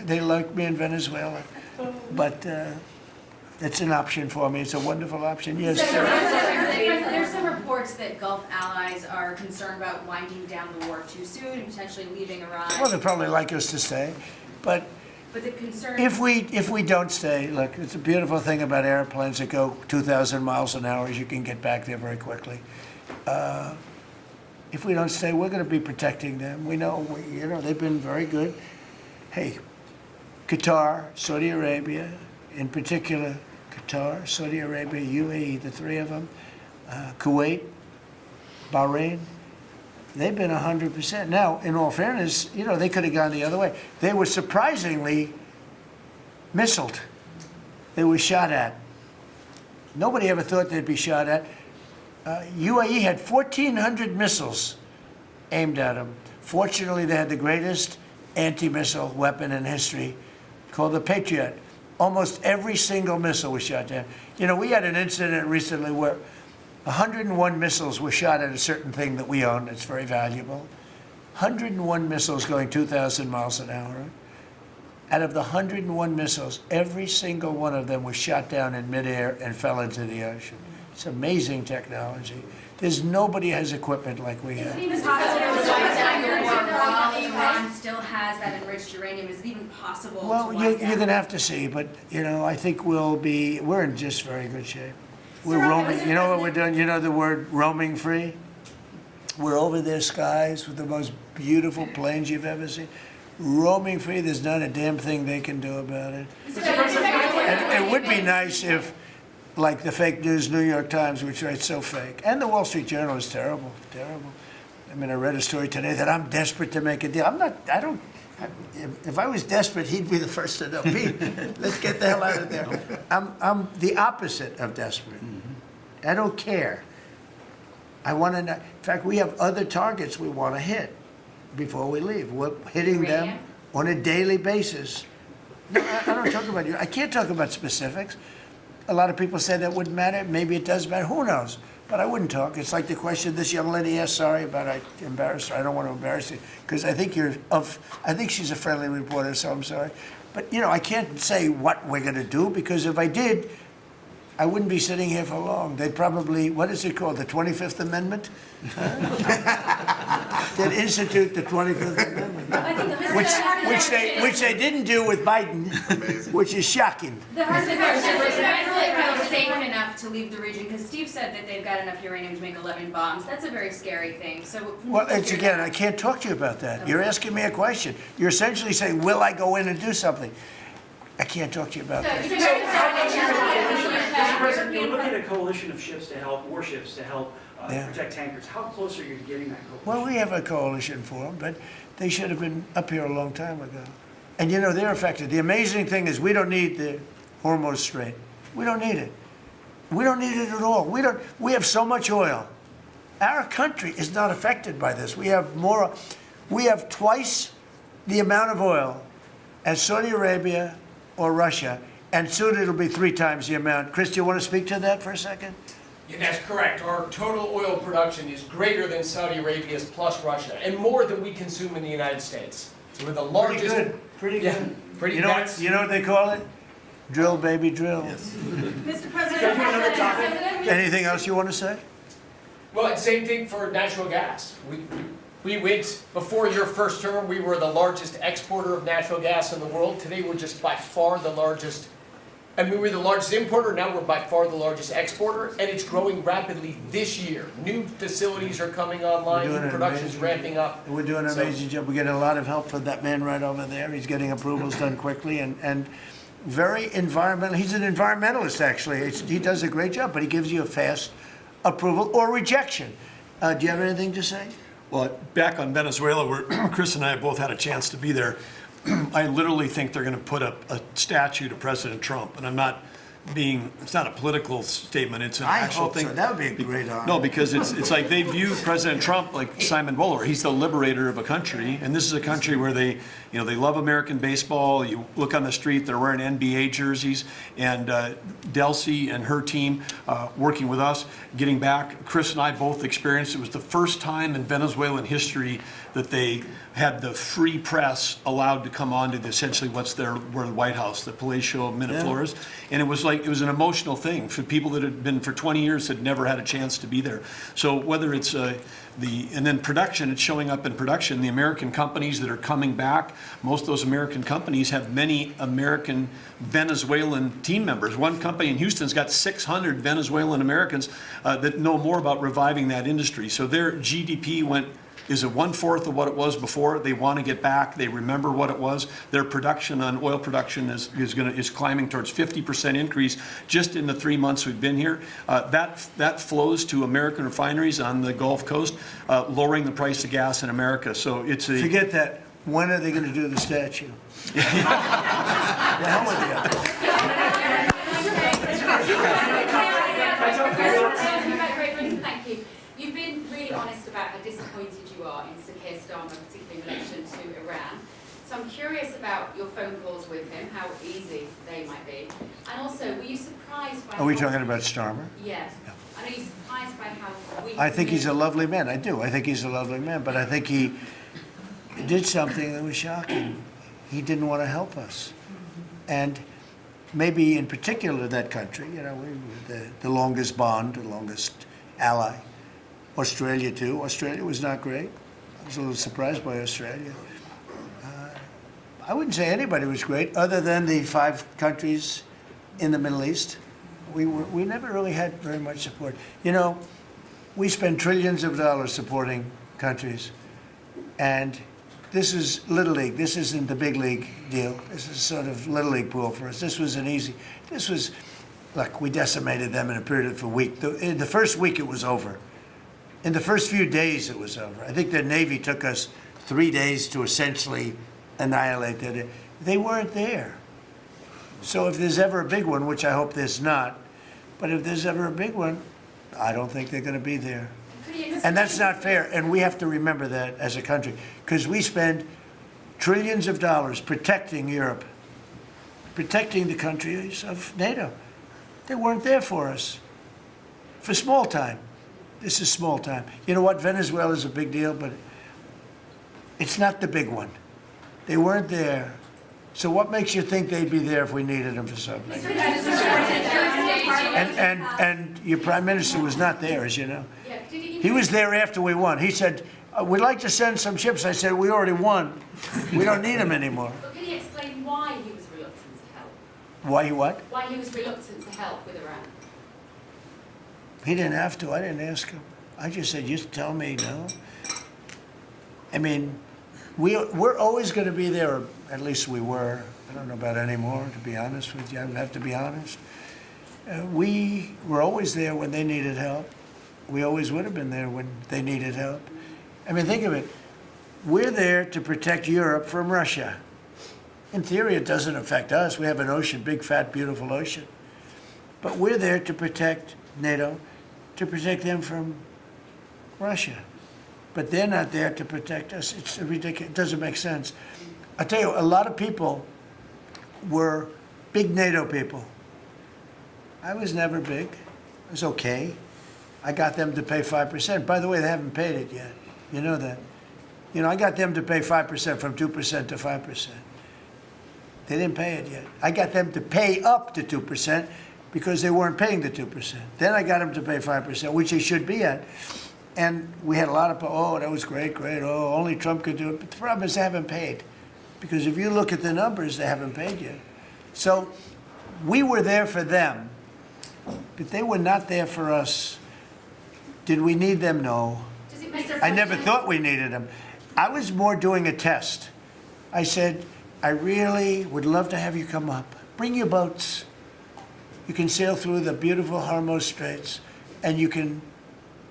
they like me in Venezuela. But it's an option for me. It's a wonderful option. Yes. There's some reports that Gulf allies are concerned about winding down the war too soon and potentially leaving Iran. Well, they'd probably like us to stay. But the concern... If we don't stay, look, it's a beautiful thing about airplanes that go 2,000 miles an hour is you can get back there very quickly. If we don't stay, we're going to be protecting them. We know, they've been very good. Hey, Qatar, Saudi Arabia, in particular, Qatar, Saudi Arabia, UAE, the three of them, Kuwait, Bahrain, they've been 100%. Now, in all fairness, they could have gone the other way. They were surprisingly missiled. They were shot at. Nobody ever thought they'd be shot at. UAE had 1,400 missiles aimed at them. Fortunately, they had the greatest anti-missile weapon in history called the Patriot. Almost every single missile was shot down. We had an incident recently where 101 missiles were shot at a certain thing that we own. It's very valuable. 101 missiles going 2,000 miles an hour. Out of the 101 missiles, every single one of them was shot down in midair and fell into the ocean. It's amazing technology. There's nobody has equipment like we have. Is it even possible while Iran still has that enriched uranium? Is it even possible Well, to wind down? you're going to have to see, but, I think we're in just very good shape. We're roaming, you know what we're doing? You know the word roaming free? We're over their skies with the most beautiful planes you've ever seen. Roaming free, there's not a damn thing they can do about it. And it would be nice if, like the fake news New York Times, which writes so fake, and the Wall Street Journal is terrible, terrible. I read a story today that I'm desperate to make a deal. If I was desperate, he'd be the first to know. Pete, let's get the hell out of there. I'm the opposite of desperate. I don't care. I want to know. In fact, we have other targets we want to hit before we leave. We're hitting them on a daily basis. No, I don't talk about you. I can't talk about specifics. A lot of people say that wouldn't matter. Maybe it does matter. Who knows? But I wouldn't talk. It's like the question this young lady asked. Sorry about I embarrassed her. I don't want to embarrass you because I think I think she's a friendly reporter, so I'm sorry. But I can't say what we're going to do because if I did, I wouldn't be sitting here for long. They'd probably, what is it called, the 25th Amendment? They'd institute the 25th Amendment, which they didn't do with Biden, which is shocking. The hard question is Venezuela safe enough to leave the region? Because Steve said that they've got enough uranium to make 11 bombs. That's a very scary thing. So, well, it's again, I can't talk to you about that. You're asking me a question. You're essentially saying, will I go in and do something? I can't talk to you about that. Mr. President, you're looking at a coalition of ships to help, warships to help protect tankers. How close are you to getting that coalition? Well, we have a coalition for them, but they should have been up here a long time ago. And they're affected. The amazing thing is we don't need the Hormuz Strait. We don't need it. We don't need it at all. We have so much oil. Our country is not affected by this. We have twice the amount of oil as Saudi Arabia or Russia, and soon it'll be 3 times the amount. Chris, do you want to speak to that for a second? Yeah, that's correct. Our total oil production is greater than Saudi Arabia's plus Russia, and more than we consume in the United States. So we're the largest. Pretty good. Yeah, pretty. You know what they call it? Drill, baby, drill. Mr. President, Anything else you want to say? Well, it's same thing for natural gas. We went, before your first term, we were the largest exporter of natural gas in the world. Today, we're just by far the largest And we were the largest importer, now we're by far the largest exporter, and it's growing rapidly this year. New facilities are coming online, We're doing new an production's amazing ramping up. We're doing an So- amazing job. We're getting a lot of help from that man right over there. He's getting approvals done quickly and very environmental. He's an environmentalist, actually. He does a great job, but he gives you a fast approval or rejection. Do you have anything to say? Well, back on Venezuela, where Chris and I have both had a chance to be there, I literally think they're going to put up a statue to President Trump. And I'm not being, it's not a political statement, it's an I actual hope thing. so. That would be a great honor. No, because it's like they view President Trump like Simon Bolivar. He's the liberator of a country, and this is a country where they love American baseball. You look on the street, they're wearing NBA jerseys, and Delcy and her team working with us, getting back. Chris and I both experienced it was the first time in Venezuelan history that they had the free press allowed to come on to essentially where the White House, the Palacio Miraflores, and it was an emotional thing for people that had been for 20 years had never had a chance to be there. So whether it's and then production, it's showing up in production. The American companies that are coming back, most of those American companies have many American Venezuelan team members. One company in Houston's got 600 Venezuelan Americans that know more about reviving that industry. So their GDP is 1/4 of what it was before. They want to get back. They remember what it was. Their production on oil production is climbing towards 50% increase just in the 3 months we've been here. That flows to American refineries on the Gulf Coast, lowering the price of gas in America. So it's a Forget that. When are they going to do the statue? The hell with you. Thank you. You've been really honest about how disappointed you are in Sir Keir Starmer, particularly in relation to Iran. So I'm curious about your phone calls with him, how easy they might be. And also, were you surprised by Are we talking about Starmer? Yes. And are you surprised by how weak... I think he's a lovely man. I do. I think he's a lovely man. But I think he did something that was shocking. He didn't want to help us. And maybe in particular that country, we were the longest bond, the longest ally. Australia too. Australia was not great. I was a little surprised by Australia. I wouldn't say anybody was great other than the 5 countries in the Middle East. We never really had very much support. We spend trillions of dollars supporting countries, and this is Little League. This isn't the big league deal. This is sort of Little League pool for us. This was look, we decimated them in a period of a week. In the first week it was over. In the first few days, it was over. I think the Navy took us 3 days to essentially annihilate it. They weren't there. So if there's ever a big one, which I hope there's not, but if there's ever a big one, I don't think they're going to be there. And that's not fair. And we have to remember that as a country, because we spend trillions of dollars protecting Europe, protecting the countries of NATO. They weren't there for us for small time. This is small time. You know what? Venezuela is a big deal, but it's not the big one. They weren't there. So what makes you think they'd be there if we needed them for something? And your prime minister was not there, as you know. He was there after we won. He said, we'd like to send some ships. I said, we already won. We don't need them anymore. But can you explain why he was reluctant to help? Why he what? Why he was reluctant to help with Iran? He didn't have to. I didn't ask him. I just said, just tell me no. I mean, we're always going to be there, or at least we were. I don't know about anymore, to be honest with you. I would have to be honest. We were always there when they needed help. We always would have been there when they needed help. I mean, think of it. We're there to protect Europe from Russia. In theory, it doesn't affect us. We have an ocean, big, fat, beautiful ocean. But we're there to protect NATO, to protect them from Russia. But they're not there to protect us. It's ridiculous. It doesn't make sense. I tell you, a lot of people were big NATO people. I was never big. I was okay. I got them to pay 5%. By the way, they haven't paid it yet. You know that. I got them to pay 5% from 2% to 5%. They didn't pay it yet. I got them to pay up to 2% because they weren't paying the 2%. Then I got them to pay 5%, which they should be at. And we had a lot of, oh, that was great, oh, only Trump could do it. But the problem is they haven't paid. Because if you look at the numbers, they haven't paid yet. So we were there for them, but they were not there for us. Did we need them? No. I never thought we needed them. I was more doing a test. I said, I really would love to have you come up. Bring your boats. You can sail through the beautiful Hormuz Straits, and you can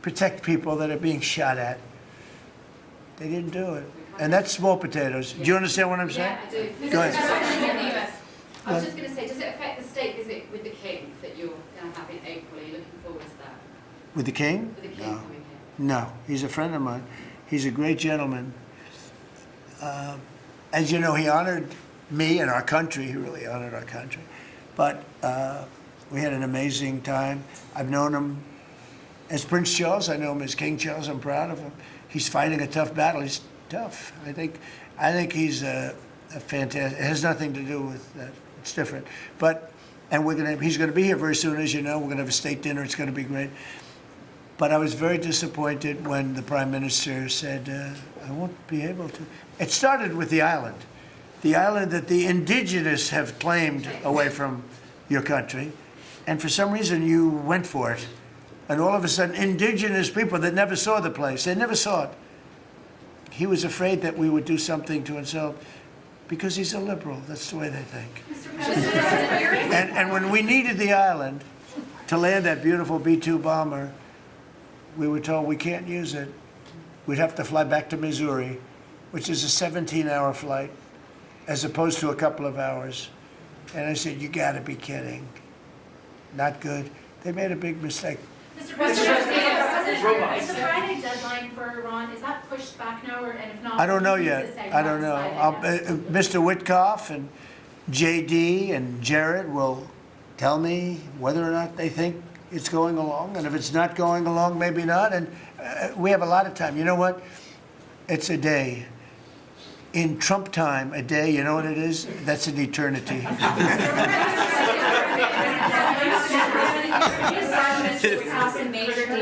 protect people that are being shot at. They didn't do it. And that's small potatoes. Do you understand what I'm saying? Yeah, I do. Go ahead. I was just going to say, does it affect the state visit with the King that you're going to have in April? Are you looking forward to that? With the king? With the King No. coming here? No, he's a friend of mine. He's a great gentleman. As you know, he honored me and our country. He really honored our country. But we had an amazing time. I've known him as Prince Charles. I know him as King Charles. I'm proud of him. He's fighting a tough battle. He's tough. I think he's a fantastic. It has nothing to do with that. It's different. But he's going to be here very soon, as you know. We're going to have a state dinner. It's going to be great. But I was very disappointed when the Prime Minister said, I won't be able to. It started with the island that the indigenous have claimed away from your country. And for some reason, you went for it. And all of a sudden, indigenous people that never saw the place, they never saw it. He was afraid that we would do something to insult, because he's a liberal. That's the way they think. And when we needed the island to land that beautiful B-2 bomber, we were told we can't use it. We'd have to fly back to Missouri, which is a 17-hour flight, as opposed to a couple of hours. And I said, you gotta be kidding. Not good. They made a big mistake. Mr. President, is the Friday deadline for Iran, is that pushed back now, and if not? I don't know yet. I don't know. Mr. Witkoff and JD and Jared will tell me whether or not they think it's going along. And if it's not going along, maybe not. And we have a lot of time. You know what? It's a day. In Trump time, a day, you know what it is? That's an eternity.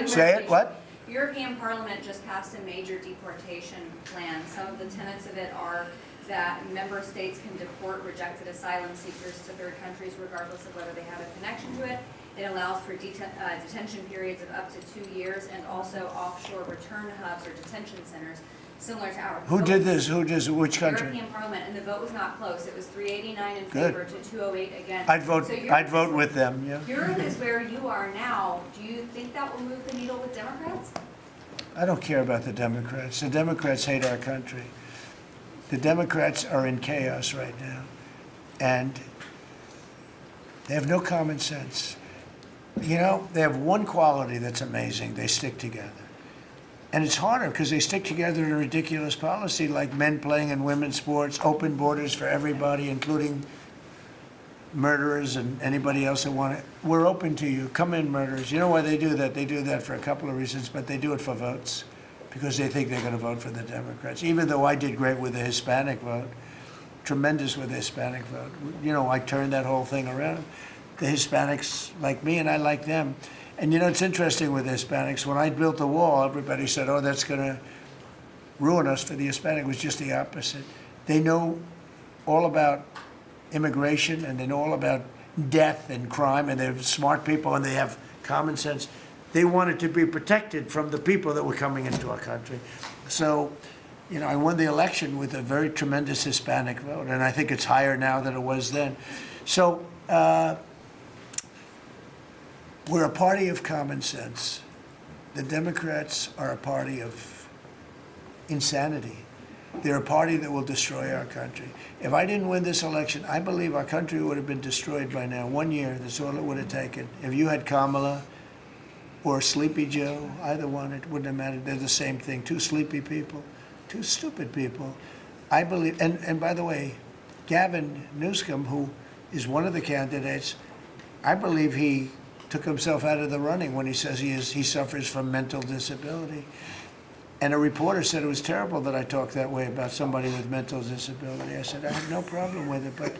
Say it, what? European Parliament just passed a major deportation plan. Some of the tenets of it are that member states can deport rejected asylum seekers to third countries regardless of whether they have a connection to it. It allows for detention periods of up to 2 years and also offshore return hubs or detention centers similar to our. Who did this? Which country? European Parliament, and the vote was not close. It was 389 in Good. favor to 208 against. I'd vote. So I'd vote with them. Yeah. Europe is where you are now. Do you think that will move the needle with Democrats? I don't care about the Democrats. The Democrats hate our country. The Democrats are in chaos right now, and they have no common sense. You know, they have one quality that's amazing. They stick together. And it's harder because they stick together in a ridiculous policy like men playing in women's sports, open borders for everybody, including murderers and anybody else that want it. We're open to you. Come in, murderers. You know why they do that? They do that for a couple of reasons, but they do it for votes because they think they're going to vote for the Democrats. Even though I did great with the Hispanic vote, tremendous with the Hispanic vote. You know, I turned that whole thing around. The Hispanics like me and I like them. And you know, it's interesting with the Hispanics. When I built the wall, everybody said, oh, that's going to ruin us for the Hispanic. It was just the opposite. They know all about immigration, and they know all about death and crime, and they're smart people, and they have common sense. They wanted to be protected from the people that were coming into our country. So, you know, I won the election with a very tremendous Hispanic vote, and I think it's higher now than it was then. So, we're a party of common sense. The Democrats are a party of insanity. They're a party that will destroy our country. If I didn't win this election, I believe our country would have been destroyed by now. 1 year, that's all it would have taken. If you had Kamala or Sleepy Joe, either one, it wouldn't have mattered. They're the same thing. Two sleepy people, two stupid people. I believe, and by the way, Gavin Newsom, who is one of the candidates, I believe he took himself out of the running when he says he suffers from mental disability. And a reporter said it was terrible that I talked that way about somebody with mental disability. I said, I have no problem with it, but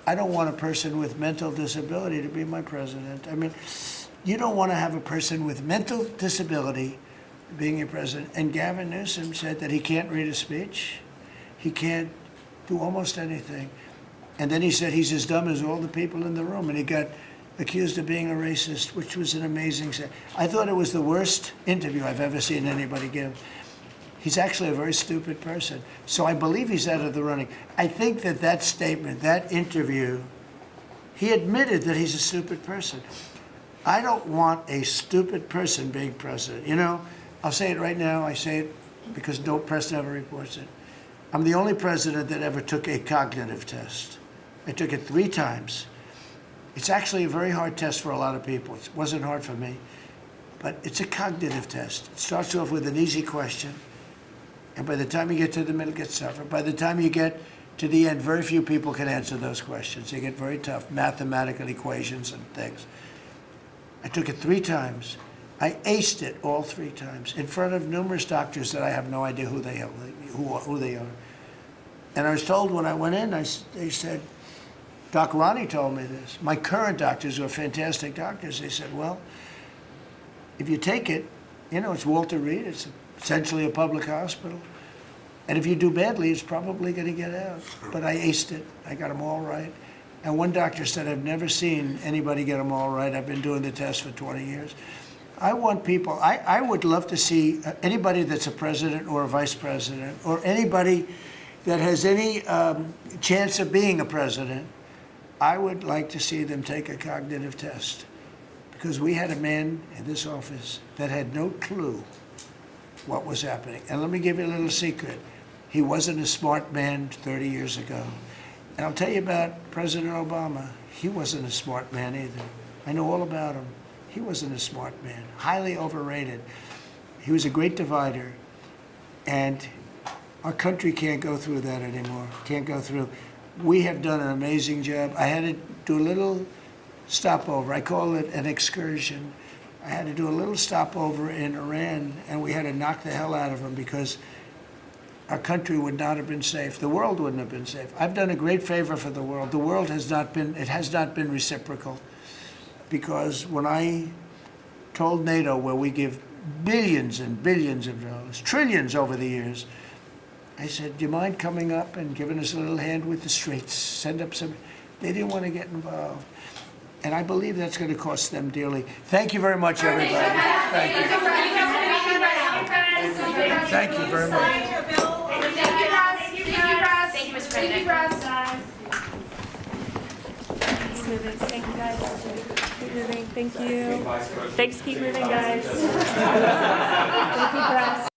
I don't want a person with mental disability to be my president. I mean, you don't want to have a person with mental disability being your president. And Gavin Newsom said that he can't read a speech. He can't do almost anything. And then he said he's as dumb as all the people in the room, and he got accused of being a racist, which was an amazing. I thought it was the worst interview I've ever seen anybody give. He's actually a very stupid person. So I believe he's out of the running. I think that that statement, that interview, he admitted that he's a stupid person. I don't want a stupid person being president. You know, I'll say it right now. I say it because no press never reports it. I'm the only president that ever took a cognitive test. I took it 3 times. It's actually a very hard test for a lot of people. It wasn't hard for me. But it's a cognitive test. It starts off with an easy question. And by the time you get to the middle, it gets tougher. By the time you get to the end, very few people can answer those questions. They get very tough, mathematical equations and things. I took it 3 times. I aced it all 3 times in front of numerous doctors that I have no idea who they are. And I was told when I went in, they said, Doc Ronnie told me this. My current doctors were fantastic doctors. They said, well, if you take it, you know, it's Walter Reed. It's essentially a public hospital. And if you do badly, it's probably going to get out. But I aced it. I got them all right. And one doctor said, I've never seen anybody get them all right. I've been doing the test for 20 years. I want people, I would love to see anybody that's a president or a vice president or anybody that has any chance of being a president, I would like to see them take a cognitive test. Because we had a man in this office that had no clue what was happening. And let me give you a little secret. He wasn't a smart man 30 years ago. And I'll tell you about President Obama. He wasn't a smart man either. I know all about him. He wasn't a smart man, highly overrated. He was a great divider. And our country can't go through that anymore. Can't go through. We have done an amazing job. I had to do a little stopover. I call it an excursion. I had to do a little stopover in Iran, and we had to knock the hell out of them because our country would not have been safe. The world wouldn't have been safe. I've done a great favor for the world. The world has not been reciprocal, because when I told NATO, where we give billions and billions of dollars, trillions over the years, I said, do you mind coming up and giving us a little hand with the streets? Send up some. They didn't want to get involved. And I believe that's going to cost them dearly. Thank you very much, everybody. Thank you. Thank you very much. Thank you, Mr. President. Keep moving. Thank you, guys. Keep moving. Thank you. Thanks. Keep moving, guys. Thank you, press.